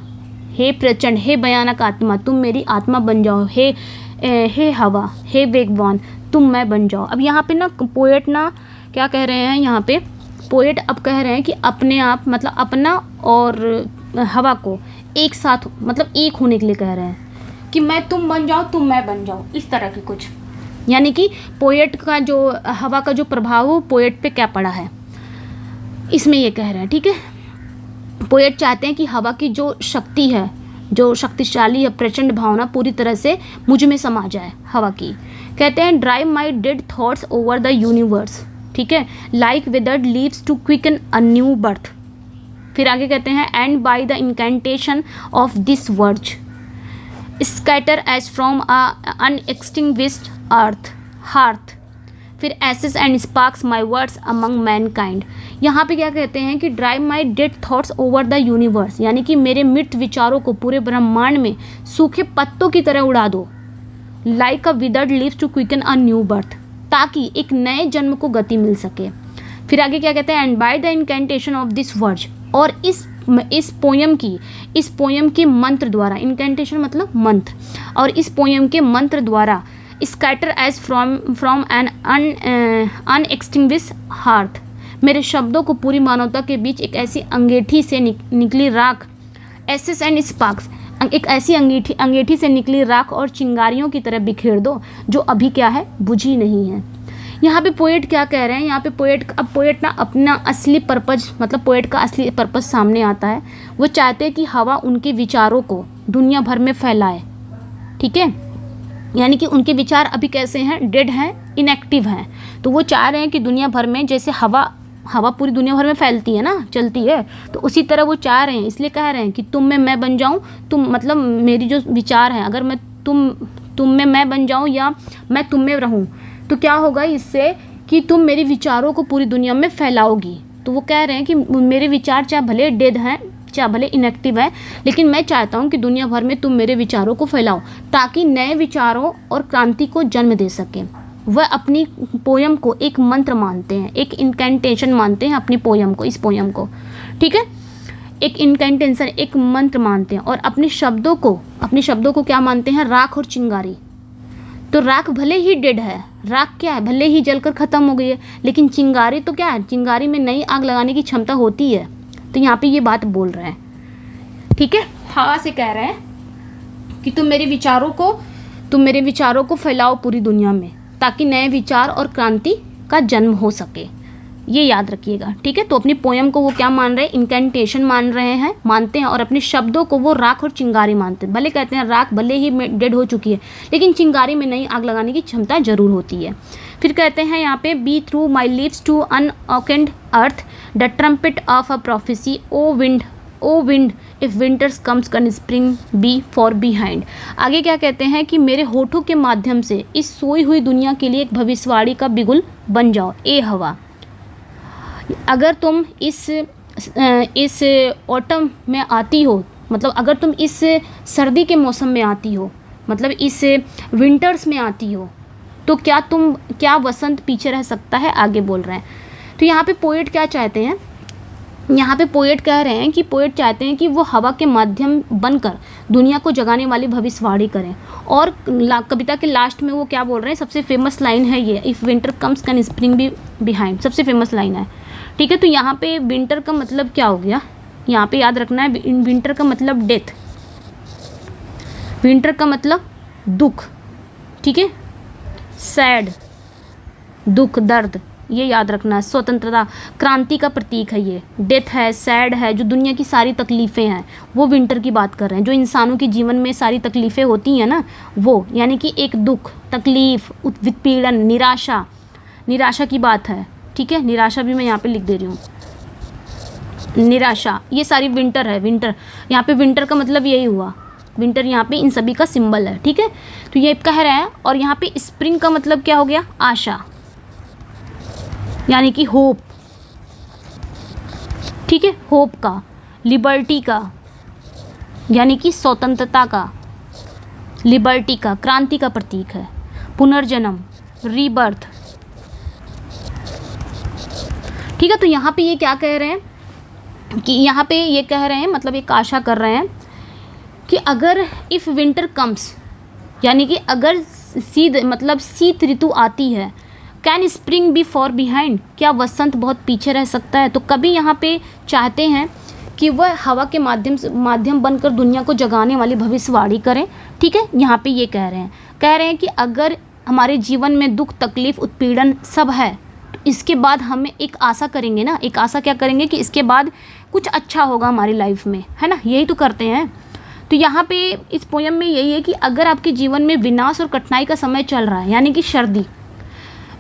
हे प्रचंड, हे भयानक आत्मा, तुम मेरी आत्मा बन जाओ, हे हवा, हे वेगवान, तुम मैं बन जाओ। अब यहाँ पे ना पोएट ना क्या कह रहे हैं, यहाँ पे पोएट अब कह रहे हैं कि अपने आप मतलब अपना और हवा को एक साथ मतलब एक होने के लिए कह रहे हैं कि मैं तुम बन जाओ, तुम मैं बन जाओ, इस तरह की कुछ। यानी कि पोएट का जो हवा का जो प्रभाव हो पोएट पे क्या पड़ा है, इसमें ये कह रहे हैं। ठीक है, पोएट चाहते हैं कि हवा की जो शक्ति है, जो शक्तिशाली है प्रचंड भावना पूरी तरह से मुझ में समा जाए हवा की। कहते हैं drive my dead thoughts over the universe. ठीक है, like withered leaves to quicken a new birth. फिर आगे कहते हैं and by the incantation of this verse scatter as from an unextinguished earth hearth. फिर ashes and sparks my words among mankind. यहाँ पे क्या कहते हैं कि drive my dead thoughts over the universe, यानी कि मेरे मृत विचारों को पूरे ब्रह्मांड में सूखे पत्तों की तरह उड़ा दो। Like a withered leaves to quicken a new birth, ताकि एक नए जन्म को गति मिल सके। फिर आगे क्या कहते हैं and by the incantation of this verse, और इस पोयम के मंत्र द्वारा, इंकेंटेशन मतलब मंत्र, और इस पोयम के मंत्र द्वारा scatter as from N अनएक्सटिंग्विश्ड hearth, मेरे शब्दों को पूरी मानवता के बीच एक ऐसी अंगीठी से निकली राख, एसेस एंड स्पार्क्स, एक ऐसी अंगीठी से निकली राख और चिंगारियों की तरह बिखेर दो जो अभी क्या है, बुझी नहीं है। यहाँ पे पोएट क्या कह रहे हैं, यहाँ पे पोएट ना अपना असली पर्पज मतलब पोएट का असली पर्पज सामने आता है। वो चाहते हैं कि हवा उनके विचारों को दुनिया भर में फैलाए। ठीक है, यानी कि उनके विचार अभी कैसे हैं, डेड हैं, इनएक्टिव हैं। तो वो चाह रहे हैं कि दुनिया भर में जैसे हवा पूरी दुनिया भर में फैलती है ना, चलती है, तो उसी तरह वो चाह रहे हैं, इसलिए कह रहे हैं कि तुम में मैं बन जाऊं, तुम मतलब मेरी जो विचार है, अगर मैं तुम में मैं बन जाऊं या मैं तुम में रहूं, तो क्या होगा इससे कि तुम मेरे विचारों को पूरी दुनिया में फैलाओगी। तो वो कह रहे हैं कि मेरे विचार चाहे भले डेड हैं, चाहे भले इनएक्टिव है, लेकिन मैं चाहता हूँ कि दुनिया भर में तुम मेरे विचारों को फैलाओ, ताकि नए विचारों और क्रांति को जन्म दे सकें। वह अपनी पोयम को एक मंत्र मानते हैं, एक इंकेंटेशन मानते हैं अपनी पोयम को, इस पोयम को। ठीक है, एक इंकेंटेशन, एक मंत्र मानते हैं, और अपने शब्दों को क्या मानते हैं, राख और चिंगारी। तो राख भले ही डेड है, राख क्या है, भले ही जलकर ख़त्म हो गई है, लेकिन चिंगारी तो क्या है, चिंगारी में नई आग लगाने की क्षमता होती है। तो यहाँ पे ये बात बोल रहे हैं। ठीक है, हवा से कह रहे हैं कि तुम मेरे विचारों को फैलाओ पूरी दुनिया में, ताकि नए विचार और क्रांति का जन्म हो सके। ये याद रखिएगा। ठीक है, तो अपनी पोयम को वो क्या मान रहे हैं, इंकेंटेशन मानते हैं, और अपने शब्दों को वो राख और चिंगारी मानते हैं। भले कहते हैं राख भले ही डेड हो चुकी है, लेकिन चिंगारी में नई आग लगाने की क्षमता जरूर होती है। फिर कहते हैं यहाँ पे be through my lips to unawakened earth the trumpet of a prophecy O wind if winters comes can spring be for behind. आगे क्या कहते हैं कि मेरे होठों के माध्यम से इस सोई हुई दुनिया के लिए एक भविष्यवाणी का बिगुल बन जाओ, ए हवा। अगर तुम इस ऑटम में आती हो, मतलब अगर तुम इस सर्दी के मौसम में आती हो, मतलब इस विंटर्स में आती हो, तो क्या वसंत पीछे रह सकता है, आगे बोल रहे हैं। तो यहाँ पे पोएट क्या चाहते हैं, यहाँ पे पोएट कह रहे हैं कि पोएट चाहते हैं कि वो हवा के माध्यम बनकर दुनिया को जगाने वाली भविष्यवाणी करें। और कविता के लास्ट में वो क्या बोल रहे हैं, सबसे फेमस लाइन है ये, if winter comes can spring be behind, सबसे फेमस लाइन है। ठीक है, तो यहाँ पे विंटर का मतलब क्या हो गया, यहाँ पे याद रखना है, विंटर का मतलब डेथ, विंटर का मतलब दुख। ठीक है, सैड, दुख, दर्द, ये याद रखना है। स्वतंत्रता, क्रांति का प्रतीक है ये। डेथ है, सैड है, जो दुनिया की सारी तकलीफ़ें हैं वो विंटर की बात कर रहे हैं। जो इंसानों के जीवन में सारी तकलीफ़ें होती हैं ना, वो यानी कि एक दुख, तकलीफ़, उत्पीड़न, निराशा की बात है। ठीक है, निराशा भी मैं यहाँ पे लिख दे रही हूँ, निराशा। ये सारी विंटर है, विंटर, यहाँ पे विंटर का मतलब यही हुआ, विंटर यहाँ पे इन सभी का सिंबल है, ठीक है। तो ये कह रहे हैं, और यहाँ पे स्प्रिंग का मतलब क्या हो गया, आशा, यानी कि होप, ठीक है, होप का, लिबर्टी का, यानी कि स्वतंत्रता का, लिबर्टी का, क्रांति का प्रतीक है, पुनर्जन्म, रीबर्थ, ठीक है। तो यहाँ पे ये क्या कह रहे हैं कि यहाँ पे ये कह रहे हैं, मतलब एक आशा कर रहे हैं कि अगर इफ़ विंटर कम्स, यानी कि अगर शीत ऋतु आती है, can spring be for behind, क्या वसंत बहुत पीछे रह सकता है। तो कभी यहाँ पे चाहते हैं कि वह हवा के माध्यम बनकर दुनिया को जगाने वाली भविष्यवाणी करें, ठीक है। यहाँ पे ये कह रहे हैं कि अगर हमारे जीवन में दुख, तकलीफ, उत्पीड़न सब है, तो इसके बाद हमें एक आशा करेंगे ना, एक आशा क्या करेंगे कि इसके बाद कुछ अच्छा होगा हमारी लाइफ में, है ना, यही तो करते हैं। तो यहाँ पे इस पोयम में यही है कि अगर आपके जीवन में विनाश और कठिनाई का समय चल रहा है, यानी कि सर्दी,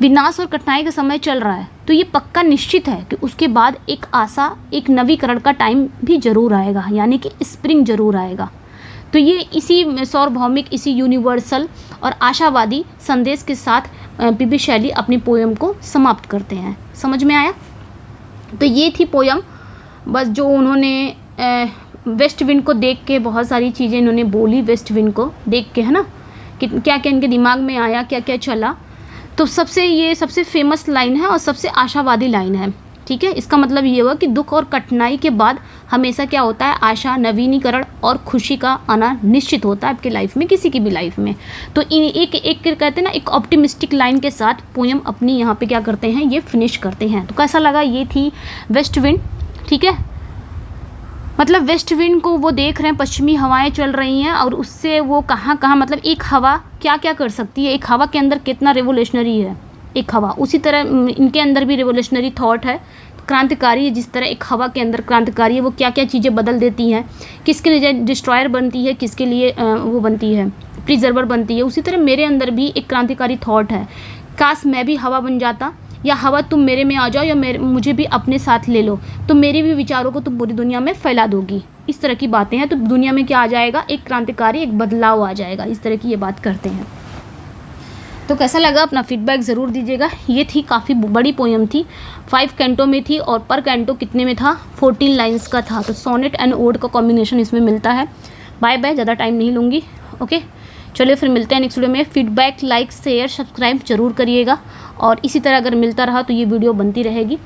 विनाश और कठिनाई का समय चल रहा है, तो ये पक्का निश्चित है कि उसके बाद एक आशा, एक नवीकरण का टाइम भी ज़रूर आएगा, यानी कि स्प्रिंग ज़रूर आएगा। तो ये इसी सार्वभौमिक, इसी यूनिवर्सल और आशावादी संदेश के साथ पीबी शैली अपनी पोयम को समाप्त करते हैं। समझ में आया? तो ये थी पोयम, बस जो उन्होंने वेस्ट विंड को देख के बहुत सारी चीज़ें इन्होंने बोली, वेस्ट विंड को देख के, है ना, कि क्या क्या इनके दिमाग में आया, क्या क्या चला। तो सबसे फेमस लाइन है और सबसे आशावादी लाइन है, ठीक है। इसका मतलब ये हुआ कि दुख और कठिनाई के बाद हमेशा क्या होता है, आशा, नवीनीकरण और खुशी का आना निश्चित होता है आपकी लाइफ में, किसी की भी लाइफ में। तो एक कहते हैं ना, एक ऑप्टिमिस्टिक लाइन के साथ पोयम अपनी यहाँ पे क्या करते हैं, ये फिनिश करते हैं। तो कैसा लगा? ये थी वेस्ट विंड, ठीक है। मतलब वेस्ट विंड को वो देख रहे हैं, पश्चिमी हवाएं चल रही हैं और उससे वो कहाँ कहाँ, मतलब एक हवा क्या क्या कर सकती है, एक हवा के अंदर कितना रेवोल्यूशनरी है एक हवा, उसी तरह इनके अंदर भी रेवोल्यूशनरी थॉट है, क्रांतिकारी है। जिस तरह एक हवा के अंदर क्रांतिकारी है, वो क्या क्या चीज़ें बदल देती हैं, किसके लिए डिस्ट्रॉयर बनती है, किसके लिए वो बनती है, प्रिजर्वर बनती है। उसी तरह मेरे अंदर भी एक क्रांतिकारी थॉट है, काश मैं भी हवा बन जाता, या हवा तुम मेरे में आ जाओ, या मुझे भी अपने साथ ले लो, तो मेरे भी विचारों को तुम पूरी दुनिया में फैला दोगी। इस तरह की बातें हैं। तो दुनिया में क्या आ जाएगा, एक क्रांतिकारी, एक बदलाव आ जाएगा। इस तरह की ये बात करते हैं। तो कैसा लगा, अपना फीडबैक ज़रूर दीजिएगा। ये थी काफ़ी बड़ी पोयम थी, 5 कैंटो में थी, और पर कैंटो कितने में था, 14 लाइन्स का था। तो सोनेट एंड ओड का कॉम्बिनेशन इसमें मिलता है। बाय बाय, ज़्यादा टाइम नहीं लूँगी। ओके, चलिए फिर मिलते हैं नेक्स्ट वीडियो में। फीडबैक, लाइक, शेयर, सब्सक्राइब जरूर करिएगा, और इसी तरह अगर मिलता रहा तो ये वीडियो बनती रहेगी,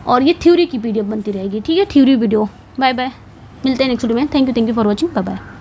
और ये थ्योरी की वीडियो बनती रहेगी, ठीक है, थ्योरी वीडियो। बाय बाय, मिलते हैं नेक्स्ट वीडियो में। Thank you for watching, bye bye.